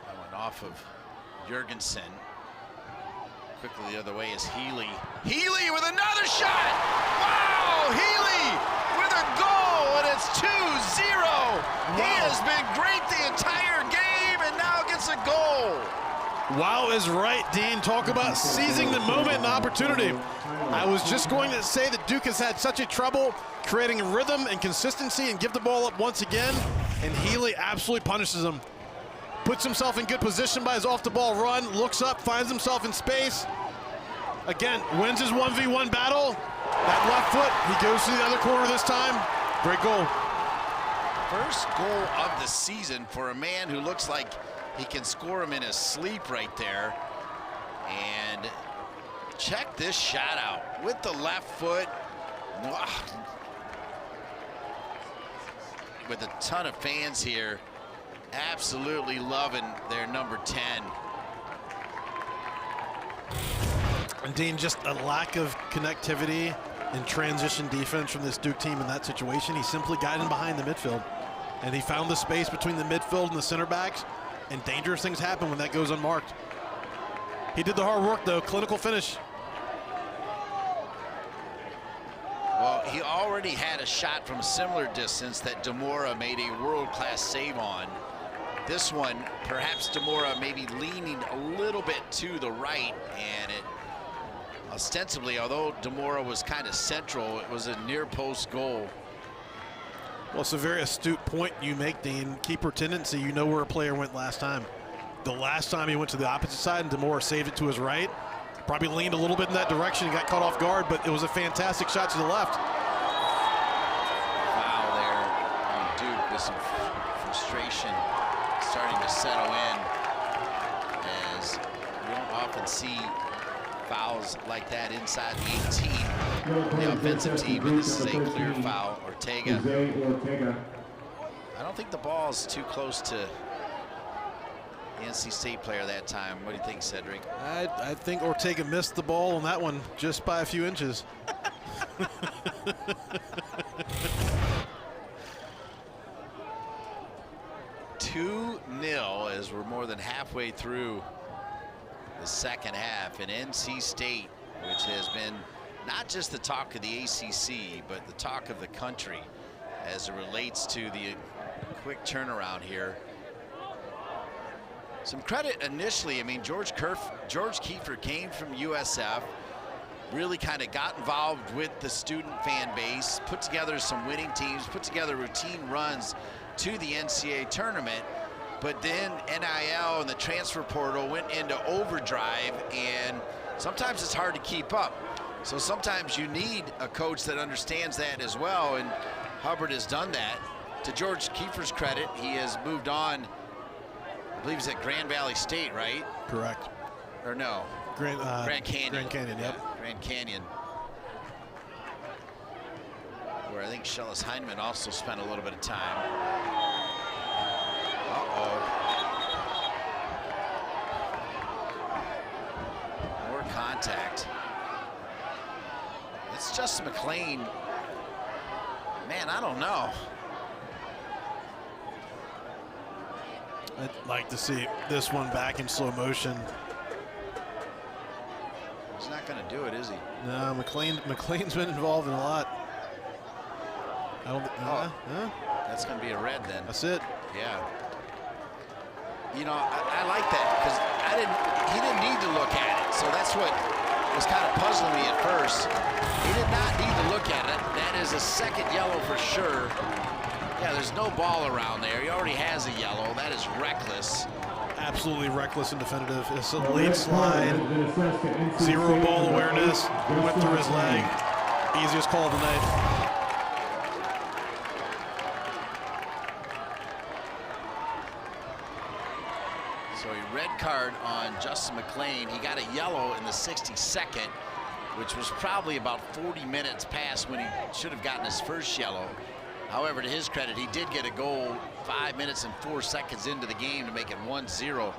That went off of Jurgensen. Quickly the other way is Healy. Healy with another shot! Wow! Healy with a goal, and it's 2-0. Wow. He has been great the entire game, and now gets a goal.
Wow is right, Dean. Talk about seizing the moment and opportunity. I was just going to say that Duke has had such a trouble creating rhythm and consistency and give the ball up once again, and Healy absolutely punishes him. Puts himself in good position by his off-the-ball run, looks up, finds himself in space. Again, wins his 1v1 battle. That left foot, he goes to the other corner this time. Great goal.
First goal of the season for a man who looks like he can score him in his sleep right there. And check this shot out with the left foot. With a ton of fans here, absolutely loving their number 10.
And Dean, just a lack of connectivity and transition defense from this Duke team in that situation. He simply got in behind the midfield, and he found the space between the midfield and the center backs, and dangerous things happen when that goes unmarked. He did the hard work, though. Clinical finish.
Well, he already had a shot from a similar distance that Demora made a world-class save on. This one, perhaps Demora maybe leaning a little bit to the right, and it ostensibly, although Demora was kind of central, it was a near-post goal.
Well, it's a very astute point you make, Dean. Keeper tendency, you know where a player went last time. The last time he went to the opposite side and Demora saved it to his right. Probably leaned a little bit in that direction. He got caught off guard, but it was a fantastic shot to the left.
Foul there on Duke with some frustration starting to settle in, as you don't often see fouls like that inside the 18. The offensive team, and this is a clear foul. Ortega. I don't think the ball's too close to the NC State player that time. What do you think, Cedric?
I think Ortega missed the ball on that one just by a few inches.
2-0 as we're more than halfway through the second half, and NC State, which has been not just the talk of the ACC, but the talk of the country as it relates to the quick turnaround here. Some credit initially. I mean, George Kiefer came from USF, really kind of got involved with the student fan base, put together some winning teams, put together routine runs to the NCAA tournament, but then NIL and the transfer portal went into overdrive, and sometimes it's hard to keep up. So sometimes you need a coach that understands that as well, and Hubbard has done that. To George Kiefer's credit, he has moved on. I believe he's at Grand Valley State, right?
Correct.
Or no?
Grand
Canyon.
Grand Canyon, yep.
Yeah, Grand Canyon. Where I think Shellis Heineman also spent a little bit of time. Uh-oh. More contact. It's Justin McLean. Man, I don't know.
I'd like to see this one back in slow motion.
He's not going to do it, is he?
No, McLean's been involved in a lot. I don't.
That's going to be a red then.
That's it.
Yeah. You know, I like that because he didn't need to look at it. So that's what was kind of puzzling me at first. He did not need to look at it. That is a second yellow for sure. Yeah, there's no ball around there. He already has a yellow. That is reckless.
Absolutely reckless and definitive. It's a late slide. Zero ball awareness. Went through his leg. Easiest call of the night.
So a red card on Justin McLean. He got a yellow in the 62nd, which was probably about 40 minutes past when he should have gotten his first yellow. However, to his credit, he did get a goal 5 minutes and 4 seconds into the game to make it 1-0.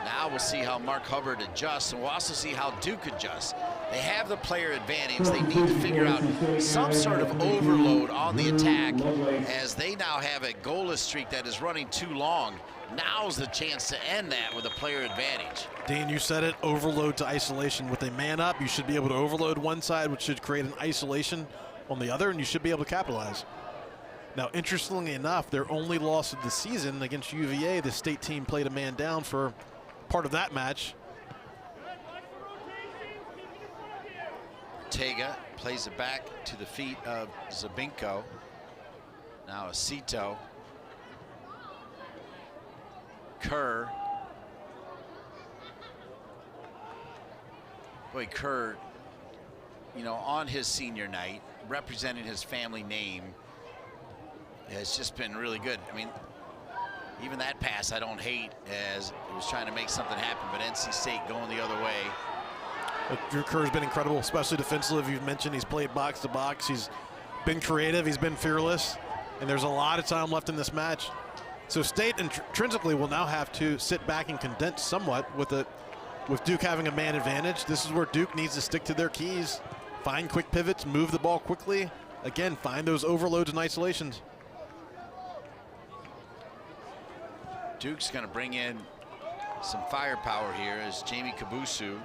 Now we'll see how Mark Hubbard adjusts, and we'll also see how Duke adjusts. They have the player advantage. They need to figure out some sort of overload on the attack, as they now have a goalless streak that is running too long. Now's the chance to end that with a player advantage.
Dean, you said it, overload to isolation. With a man up, you should be able to overload one side, which should create an isolation on the other, and you should be able to capitalize. Now, interestingly enough, their only loss of the season against UVA, the state team played a man down for part of that match.
Ortega plays it back to the feet of Zabinko. Now Acito. Kerr. Boy, Kerr, you know, on his senior night, representing his family name, has just been really good. I mean, even that pass I don't hate, as it was trying to make something happen, but NC State going the other way.
Drew Kerr's been incredible, especially defensively. You've mentioned he's played box to box. He's been creative. He's been fearless. And there's a lot of time left in this match. So State intrinsically will now have to sit back and condense somewhat with Duke having a man advantage. This is where Duke needs to stick to their keys, find quick pivots, move the ball quickly. Again, find those overloads and isolations.
Duke's going to bring in some firepower here as Jamie Kabusu,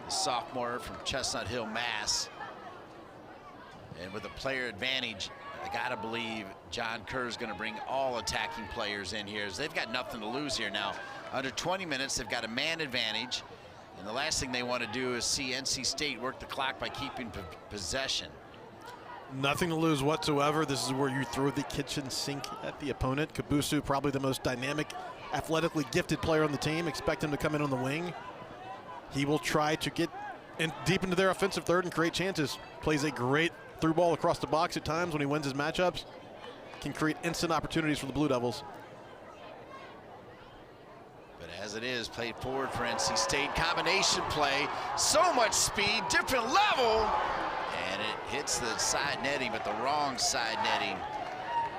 the sophomore from Chestnut Hill, Mass. And with a player advantage, I got to believe John Kerr's going to bring all attacking players in here, as they've got nothing to lose here now. Under 20 minutes, they've got a man advantage. And the last thing they want to do is see NC State work the clock by keeping possession.
Nothing to lose whatsoever. This is where you throw the kitchen sink at the opponent. Kabusu, probably the most dynamic, athletically gifted player on the team. Expect him to come in on the wing. He will try to get deep into their offensive third and create chances. Plays a great through ball across the box at times when he wins his matchups. Can create instant opportunities for the Blue Devils.
But as it is, played forward for NC State. Combination play, so much speed, different level. And it hits the side netting, but the wrong side netting.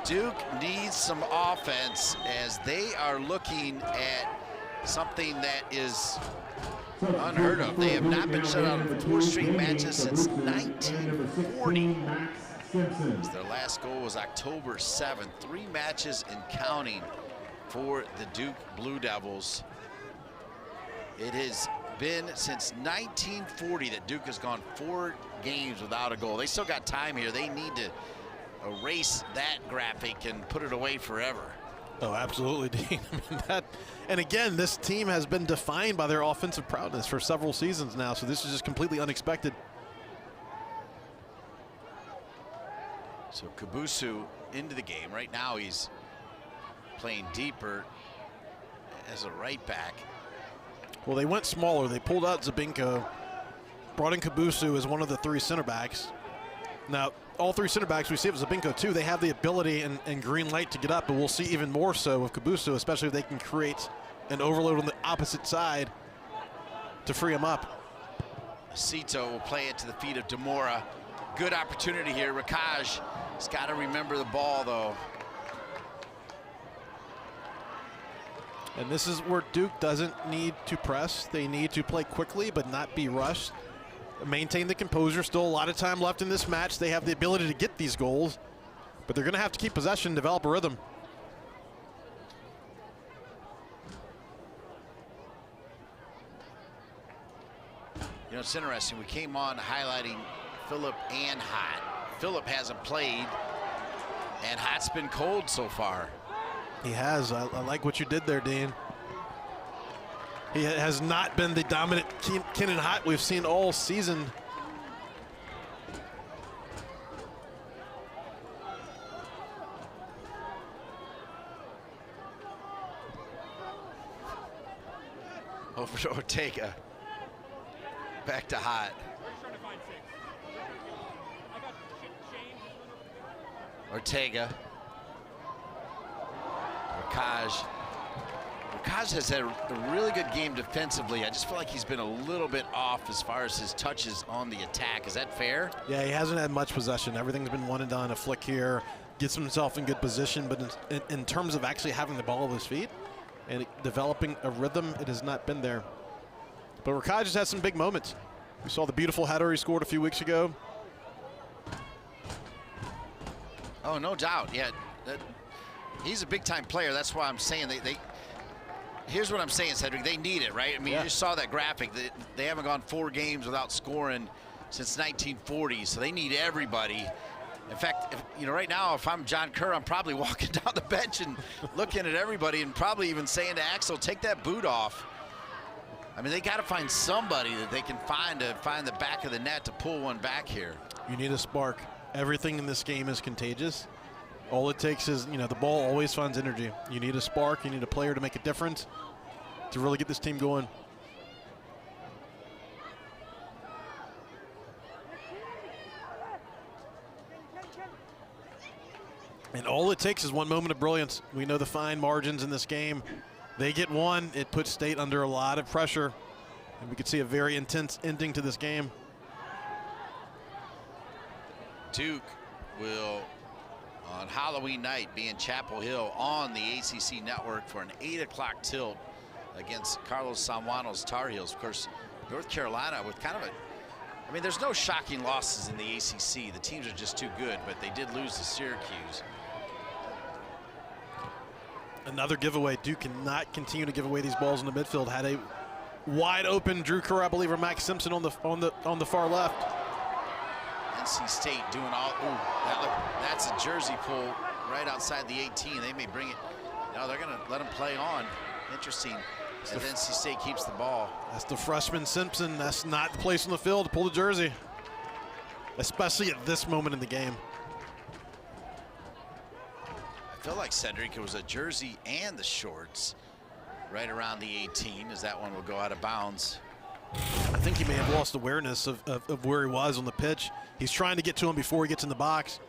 Duke needs some offense, as they are looking at something that is unheard of. They have not been shut out in 4 straight matches since 1940. Their last goal was October 7th. 3 matches and counting for the Duke Blue Devils. It has been since 1940 that Duke has gone 4 games without a goal. They still got time here. They need to erase that graphic and put it away forever.
Oh, absolutely, Dean. I mean, and again, this team has been defined by their offensive prowess for several seasons now, so this is just completely unexpected.
So Kabusu into the game. Right now he's playing deeper as a right back.
Well, they went smaller. They pulled out Zabinko, brought in Kabusu as one of the 3 center backs. Now, all 3 center backs we see with Zabinko too, they have the ability and green light to get up, but we'll see even more so with Kabusu, especially if they can create an overload on the opposite side to free him up.
Sito will play it to the feet of Demora. Good opportunity here. Rakaj has got to remember the ball though.
And this is where Duke doesn't need to press. They need to play quickly but not be rushed. Maintain the composure. Still a lot of time left in this match. They have the ability to get these goals, but they're going to have to keep possession, develop a rhythm.
You know, it's interesting. We came on highlighting Phillip and Hott. Phillip hasn't played, and Hott's been cold so far.
He has. I like what you did there, Dean. He has not been the dominant Kenan Hott we've seen all season.
Over to Ortega. Back to Hott. Ortega. Rakaj. Rakaj has had a really good game defensively. I just feel like he's been a little bit off as far as his touches on the attack. Is that fair?
Yeah, he hasn't had much possession. Everything's been one and done. A flick here, gets himself in good position, but in terms of actually having the ball at his feet and developing a rhythm, it has not been there. But Rakaj has had some big moments. We saw the beautiful header he scored a few weeks ago.
Oh, no doubt. Yeah, he's a big-time player. That's why I'm saying here's what I'm saying, Cedric. They need it, right? I mean,
yeah.
You just saw that graphic. They haven't gone 4 games without scoring since 1940, so they need everybody. In fact, right now, if I'm John Kerr, I'm probably walking down the bench and looking at everybody and probably even saying to Axel, take that boot off. I mean, they got to find somebody that they can find to find the back of the net to pull one back here.
You need a spark. Everything in this game is contagious. All it takes is, the ball always finds energy. You need a spark. You need a player to make a difference to really get this team going. And all it takes is one moment of brilliance. We know the fine margins in this game. They get one, it puts State under a lot of pressure. And we could see a very intense ending to this game.
Duke will, on Halloween night, be in Chapel Hill on the ACC network for an 8 o'clock tilt against Carlos Salwano's Tar Heels. Of course, North Carolina with kind of I mean, there's no shocking losses in the ACC. The teams are just too good, but they did lose to Syracuse.
Another giveaway. Duke cannot continue to give away these balls in the midfield. Had a wide open Drew Kerr, I believe, or Max Simpson on the far left.
NC State doing all. Ooh, that's a jersey pull right outside the 18. They may bring it. No, they're going to let him play on. Interesting. As NC State keeps the ball.
That's the freshman Simpson. That's not the place on the field to pull the jersey, especially at this moment in the game.
I feel like, Cedric, it was a jersey and the shorts right around the 18 as that one will go out of bounds.
I think he may have lost awareness of where he was on the pitch. He's trying to get to him before he gets in the box,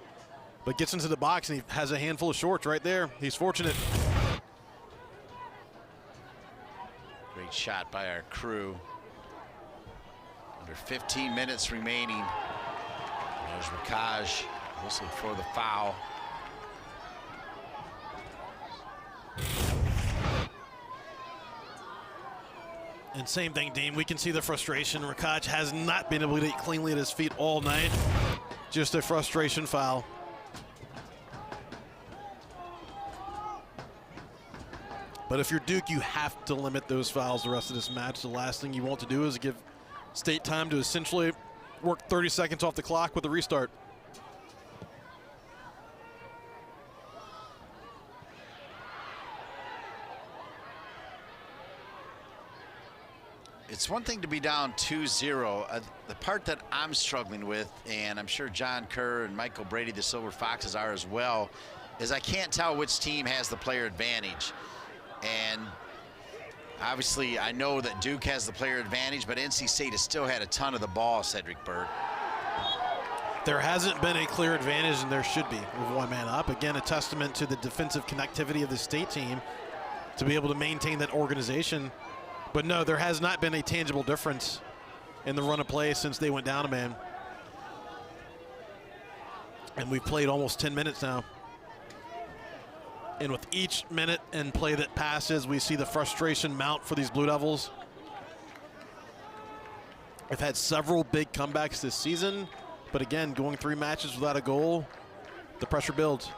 but gets into the box and he has a handful of shorts right there. He's fortunate.
Great shot by our crew. Under 15 minutes remaining. There's Rakaj whistling for the foul.
And same thing, Dean. We can see the frustration. Rakaj has not been able to eat cleanly at his feet all night. Just a frustration foul. But if you're Duke, you have to limit those fouls the rest of this match. The last thing you want to do is give State time to essentially work 30 seconds off the clock with a restart.
It's one thing to be down 2-0. The part that I'm struggling with, and I'm sure John Kerr and Michael Brady, the Silver Foxes, are as well, is I can't tell which team has the player advantage. And obviously, I know that Duke has the player advantage, but NC State has still had a ton of the ball, Cedric Bird.
There hasn't been a clear advantage, and there should be with one man up. Again, a testament to the defensive connectivity of the State team to be able to maintain that organization. But no, there has not been a tangible difference in the run of play since they went down a man. And we've played almost 10 minutes now. And with each minute and play that passes, we see the frustration mount for these Blue Devils. They've had several big comebacks this season, but again, going 3 matches without a goal, the pressure builds.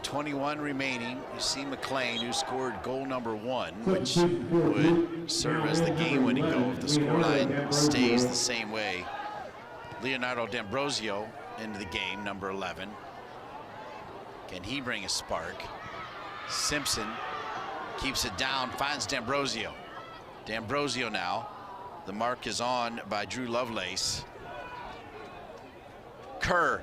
.21 remaining. You see McLean, who scored goal number 1, which would serve as the game-winning goal if the scoreline stays the same way. Leonardo D'Ambrosio into the game, number 11. Can he bring a spark? Simpson keeps it down, finds D'Ambrosio. D'Ambrosio now. The mark is on by Drew Lovelace. Kerr.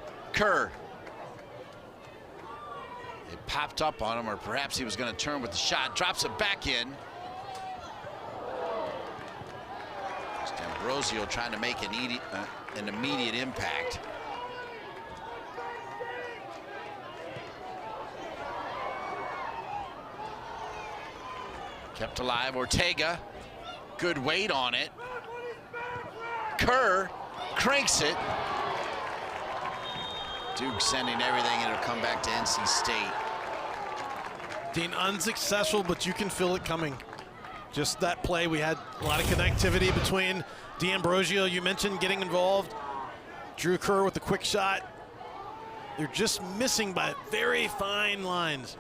It popped up on him, or perhaps he was going to turn with the shot. Drops it back in. D'Ambrosio trying to make an immediate impact. Kept alive. Ortega. Good weight on it. Kerr cranks it. Duke sending everything, and it'll come back to NC State.
Dean, unsuccessful, but you can feel it coming. Just that play, we had a lot of connectivity between D'Ambrosio, you mentioned, getting involved. Drew Kerr with the quick shot. They're just missing by very fine lines.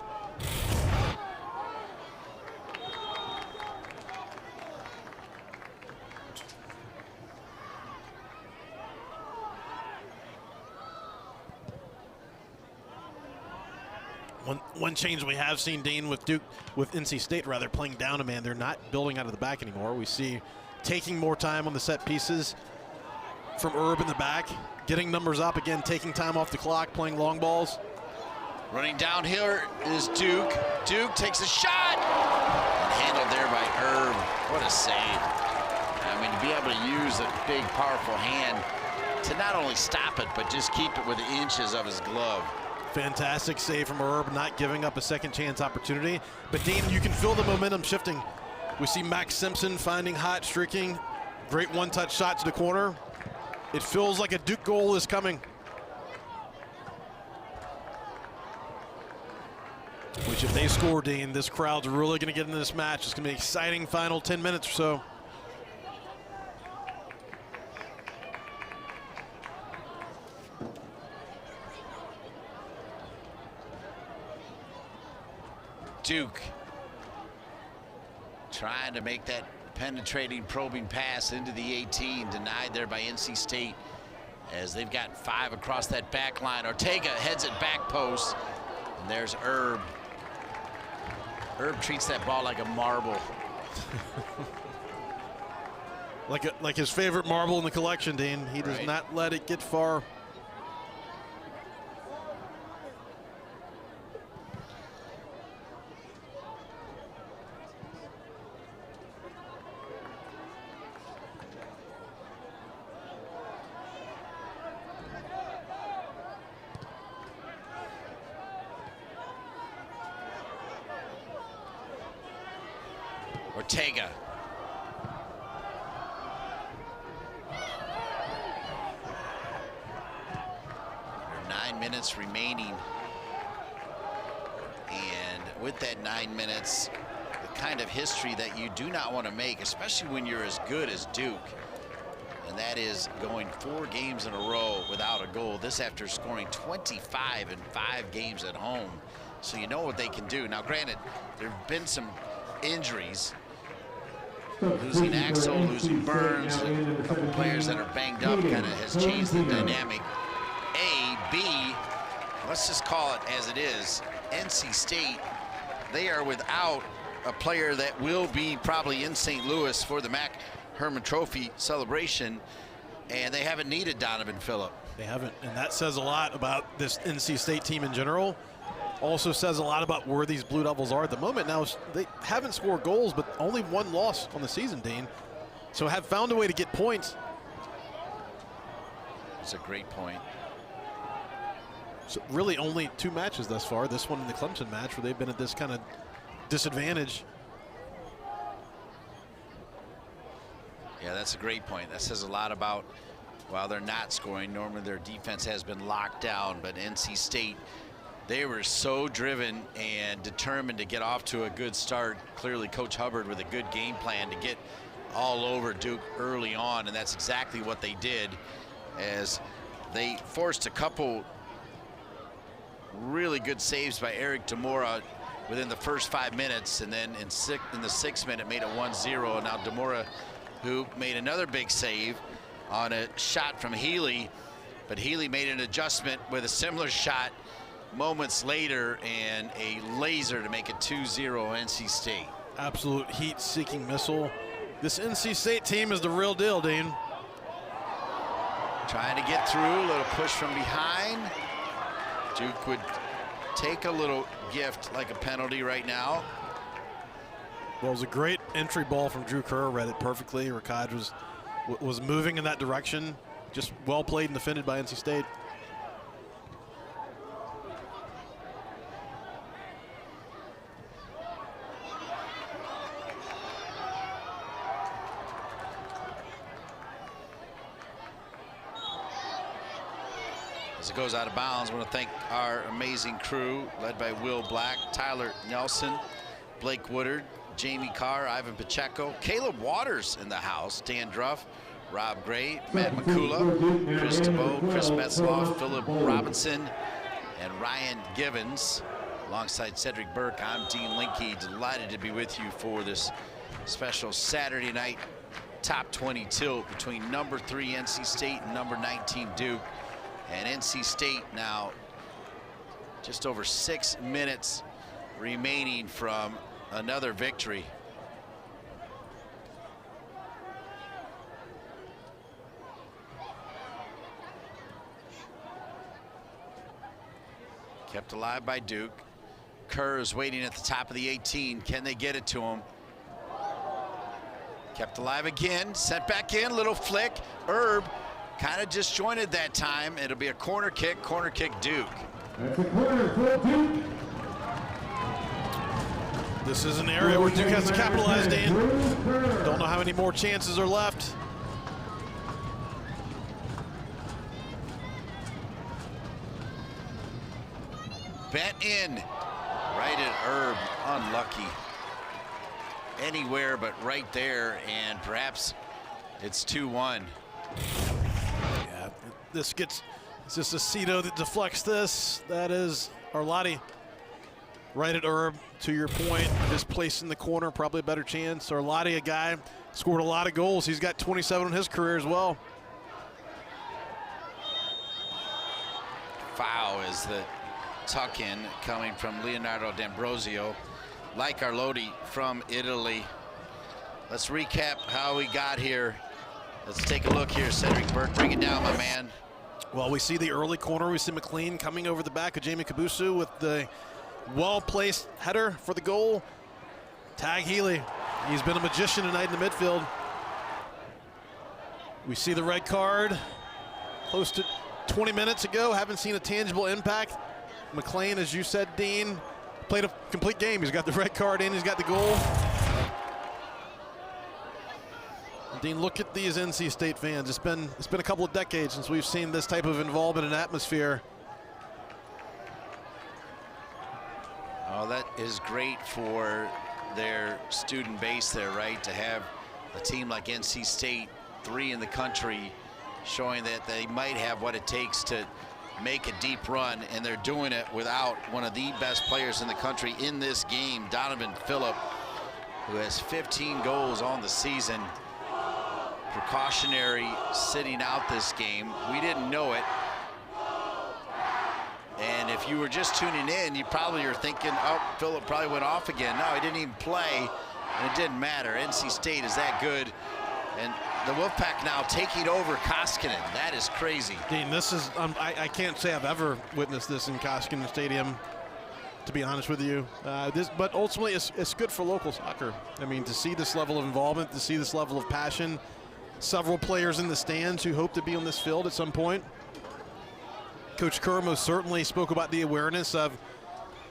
One change we have seen, Dean, with NC State rather, playing down a man. They're not building out of the back anymore. We see taking more time on the set pieces from Erb in the back, getting numbers up again, taking time off the clock, playing long balls.
Running down here is Duke. Duke takes a shot. And handled there by Erb. What a save. I mean, to be able to use a big, powerful hand to not only stop it, but just keep it within inches of his glove.
Fantastic save from Erb, not giving up a second chance opportunity. But Dean, you can feel the momentum shifting. We see Max Simpson finding hot, streaking. Great one-touch shot to the corner. It feels like a Duke goal is coming. Which if they score, Dean, this crowd's really gonna get into this match. It's gonna be an exciting final 10 minutes or so.
Duke trying to make that penetrating, probing pass into the 18, denied there by NC State as they've got 5 across that back line. Ortega heads it back post, and there's Erb. Erb treats that ball like a marble.
like his favorite marble in the collection, Dean. He does not let it get far.
Ortega. 9 minutes remaining. And with that 9 minutes, the kind of history that you do not want to make, especially when you're as good as Duke, and that is going 4 games in a row without a goal. This after scoring 25 in 5 games at home. So you know what they can do. Now, granted, there have been some injuries. Losing Axel, losing Burns, a couple players that are banged up kind of has changed the dynamic. A, B, let's just call it as it is. NC State, they are without a player that will be probably in St. Louis for the Mac Hermann Trophy celebration, and they haven't needed Donovan Phillip.
They haven't, and that says a lot about this NC State team in general. Also says a lot about where these Blue Devils are at the moment. Now, they haven't scored goals, but only 1 loss on the season, Dean. So have found a way to get points.
That's a great point.
So really only 2 matches thus far. This one and the Clemson match, where they've been at this kind of disadvantage.
Yeah, that's a great point. That says a lot about, while they're not scoring, normally their defense has been locked down, but NC State, they were so driven and determined to get off to a good start. Clearly, Coach Hubbard with a good game plan to get all over Duke early on, and that's exactly what they did, as they forced a couple really good saves by Eric Demora within the first 5 minutes, and then in the 6th minute made it 1-0. Now Demora, who made another big save on a shot from Healy, but Healy made an adjustment with a similar shot moments later and a laser to make it 2-0 NC State.
Absolute heat-seeking missile. This NC State team is the real deal, Dean.
Trying to get through, a little push from behind. Duke would take a little gift like a penalty right now.
Well, it was a great entry ball from Drew Kerr, read it perfectly. Rakaj was moving in that direction. Just well played and defended by NC State.
As it goes out of bounds, I want to thank our amazing crew led by Will Black, Tyler Nelson, Blake Woodard, Jamie Carr, Ivan Pacheco, Caleb Waters in the house, Dan Druff, Rob Gray, Matt McCullough, Chris DeBoe, Chris Metzloff, Philip Robinson, and Ryan Givens. Alongside Cedric Burke, I'm Dean Linke, delighted to be with you for this special Saturday night top 20 tilt between number 3 NC State and number 19 Duke. And NC State now just over 6 minutes remaining from another victory. Kept alive by Duke. Kerr is waiting at the top of the 18. Can they get it to him? Kept alive again, sent back in, little flick. Herb kind of disjointed that time. It'll be a corner kick Duke.
That's a corner for Duke.
This is an area where Duke has to capitalize, Dan. Don't know how many more chances are left.
Bent in, right at Herb, unlucky. Anywhere but right there, and perhaps it's 2-1.
Yeah, this gets, it's just a Cito that deflects this. That is Arlotti. Right at Herb, to your point, just placed in the corner, probably a better chance. Arlotti, a guy, scored a lot of goals. He's got 27 in his career as well.
Foul is the tuck-in coming from Leonardo D'Ambrosio, like Arlotti from Italy. Let's recap how we got here. Let's take a look here. Cedric Burke, bring it down, my man.
Well, we see the early corner. We see McLean coming over the back of Jamie Kabusu with the well-placed header for the goal. Tag Healy. He's been a magician tonight in the midfield. We see the red card close to 20 minutes ago. Haven't seen a tangible impact. McLean, as you said, Dean, played a complete game. He's got the red card in. He's got the goal. Dean, look at these NC State fans. It's been a couple of decades since we've seen this type of involvement and atmosphere.
Oh, that is great for their student base there, right? To have a team like NC State, 3 in the country, showing that they might have what it takes to make a deep run, and they're doing it without one of the best players in the country in this game, Donovan Phillip, who has 15 goals on the season. Precautionary sitting out this game. We didn't know it. And if you were just tuning in, you probably are thinking, oh, Phillip probably went off again. No, he didn't even play, and it didn't matter. NC State is that good. And the Wolfpack now taking over Koskinen. That is crazy.
Dean, this is, I can't say I've ever witnessed this in Koskinen Stadium, to be honest with you. But ultimately, it's good for local soccer. I mean, to see this level of involvement, to see this level of passion, several players in the stands who hope to be on this field at some point. Coach Kerr most certainly spoke about the awareness of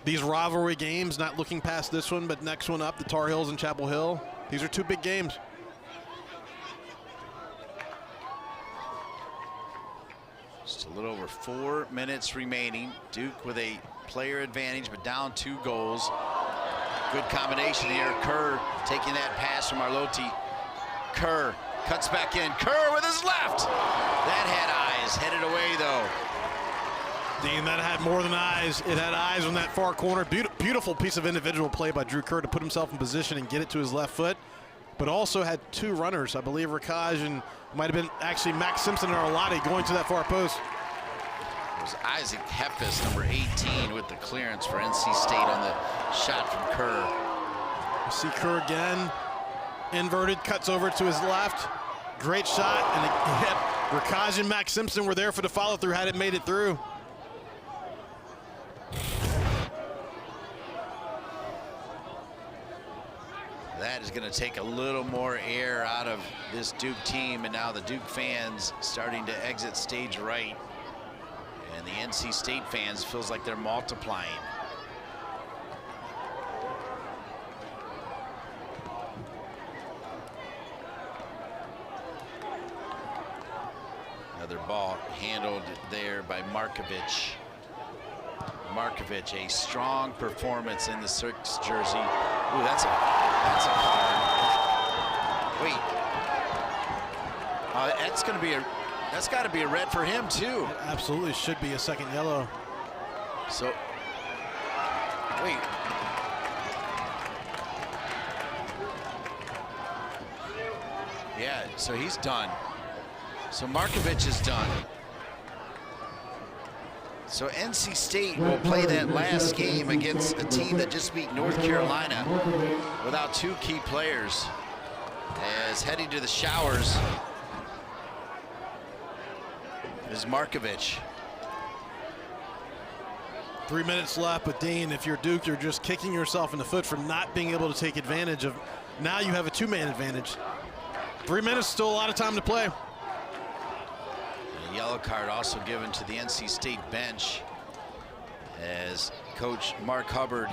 these rivalry games, not looking past this one, but next one up, the Tar Heels and Chapel Hill. These are 2 big games.
Just a little over 4 minutes remaining. Duke with a player advantage, but down 2 goals. Good combination here. Kerr taking that pass from Arlotti. Kerr cuts back in. Kerr with his left. That had eyes. Headed away, though.
Dean, that had more than eyes. It had eyes on that far corner. Beautiful piece of individual play by Drew Kerr to put himself in position and get it to his left foot, but also had 2 runners. I believe Rakaj and might have been actually Max Simpson and Arlotti going to that far post.
It was Isaac Heffis, number 18, with the clearance for NC State on the shot from Kerr.
You see Kerr again, inverted, cuts over to his left. Great shot, and it hit. Rakaj and Max Simpson were there for the follow-through had it made it through.
That is going to take a little more air out of this Duke team, and now the Duke fans starting to exit stage right. And the NC State fans feels like they're multiplying. Another ball handled there by Markovic. Markovic, a strong performance in the 6 jersey. Ooh, that's a card. Wait. That's got to be a red for him too.
It absolutely should be a second yellow.
So, wait. Yeah, so he's done. So Markovic is done. So NC State will play that last game against a team that just beat North Carolina without 2 key players. As heading to the showers is Markovic.
3 minutes left, but Dean, if you're Duke, you're just kicking yourself in the foot for not being able to take advantage of. Now you have a 2-man advantage. 3 minutes, still a lot of time to play.
A yellow card also given to the NC State bench as Coach Mark Hubbard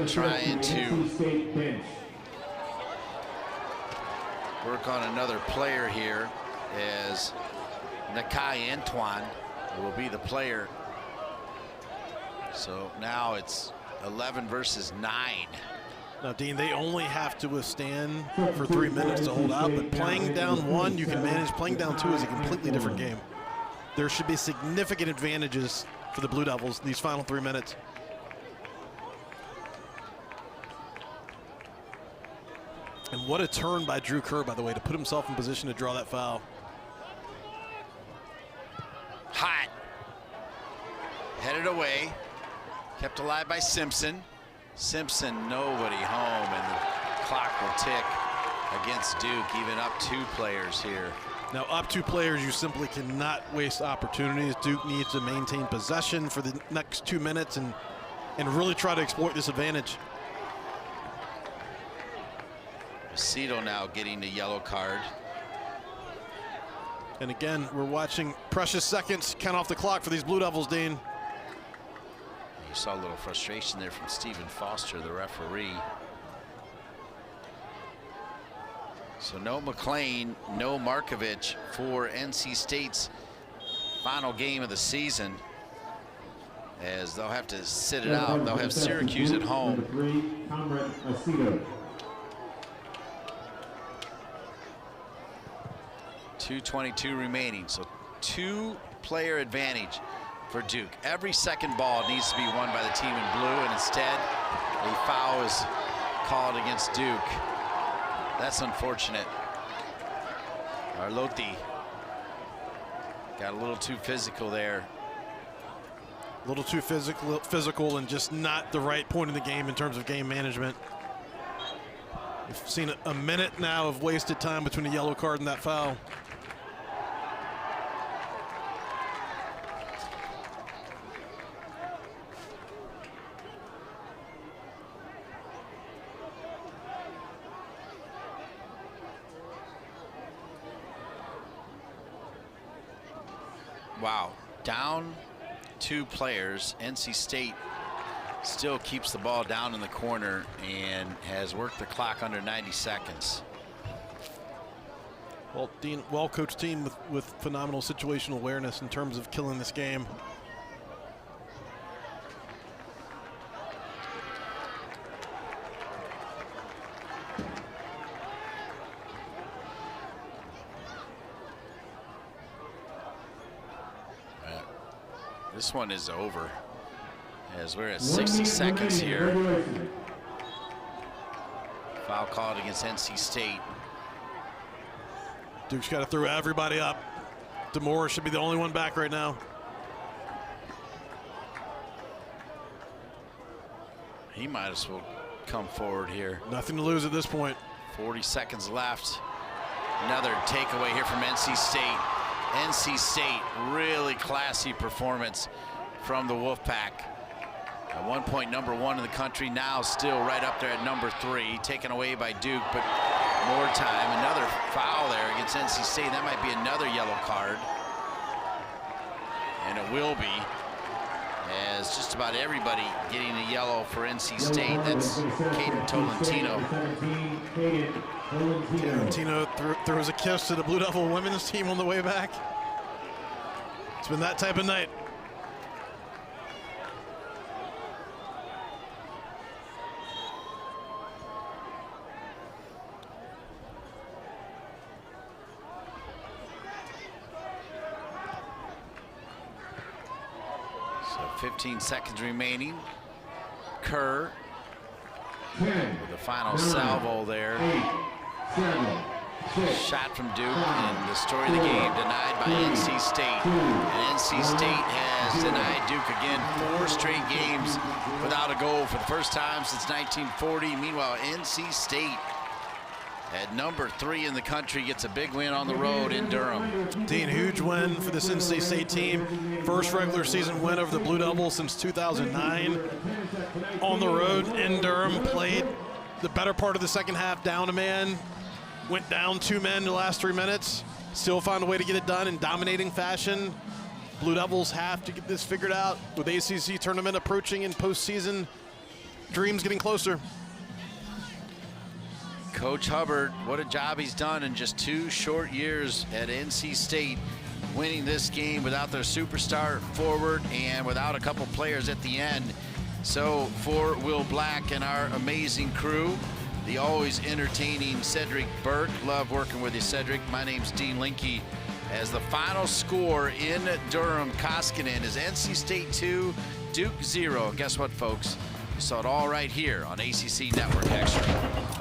trying to work on another player here, as Nakai Antoine will be the player. So now it's 11 versus 9.
Now, Dean, they only have to withstand for 3 minutes to hold out, but playing down 1, you can manage. Playing down 2 is a completely different game. There should be significant advantages for the Blue Devils these final 3 minutes. And what a turn by Drew Kerr, by the way, to put himself in position to draw that foul.
Hot. Headed away. Kept alive by Simpson. Simpson, nobody home, and the clock will tick against Duke, even up 2 players here.
Now, up 2 players, you simply cannot waste opportunities. Duke needs to maintain possession for the next 2 minutes and really try to exploit this advantage.
Aceto now getting the yellow card.
And again, we're watching precious seconds count off the clock for these Blue Devils, Dean.
You saw a little frustration there from Stephen Foster, the referee. So no McLean, no Markovich for NC State's final game of the season, as they'll have to sit it out. They'll have Syracuse at home. 2:22 remaining, so 2-player advantage for Duke. Every second ball needs to be won by the team in blue, and instead a foul is called against Duke. That's unfortunate. Arlotti got a little too physical there.
A little too physical, and just not the right point in the game in terms of game management. We've seen a minute now of wasted time between the yellow card and that foul.
Wow, down 2 players. NC State still keeps the ball down in the corner and has worked the clock under 90 seconds.
Well, Dean, well-coached team with phenomenal situational awareness in terms of killing this game.
This one is over, as we're at 60 seconds here. Foul called against NC State.
Duke's got to throw everybody up. DeMore should be the only one back right now.
He might as well come forward here.
Nothing to lose at this point.
40 seconds left. Another takeaway here from NC State. NC State, really classy performance from the Wolfpack. At one point, #1 in the country, now still right up there at #3, taken away by Duke, but more time. Another foul there against NC State. That might be another yellow card. And it will be, as just about everybody getting a yellow for NC State. That's Caden Tolentino.
Tolentino throws a kiss to the Blue Devil women's team on the way back. It's been that type of night.
So 15 seconds remaining. Kerr with the final salvo there.
7, 6,
Shot from Duke, and the story of the game denied by NC State. And NC State has denied Duke again 4 straight games without a goal for the first time since 1940. Meanwhile, NC State at #3 in the country gets a big win on the road in Durham.
Dean, huge win for this NC State team. First regular season win over the Blue Devils since 2009. On the road in Durham, played the better part of the second half down a man. Went down 2 men in the last 3 minutes. Still found a way to get it done in dominating fashion. Blue Devils have to get this figured out with ACC tournament approaching and postseason dreams getting closer.
Coach Hubbard, what a job he's done in just 2 short years at NC State, winning this game without their superstar forward and without a couple players at the end. So for Will Black and our amazing crew, the always entertaining Cedric Burke. Love working with you, Cedric. My name's Dean Linke. As the final score in Durham, Koskinen is NC State 2, Duke 0. Guess what, folks? You saw it all right here on ACC Network Extra.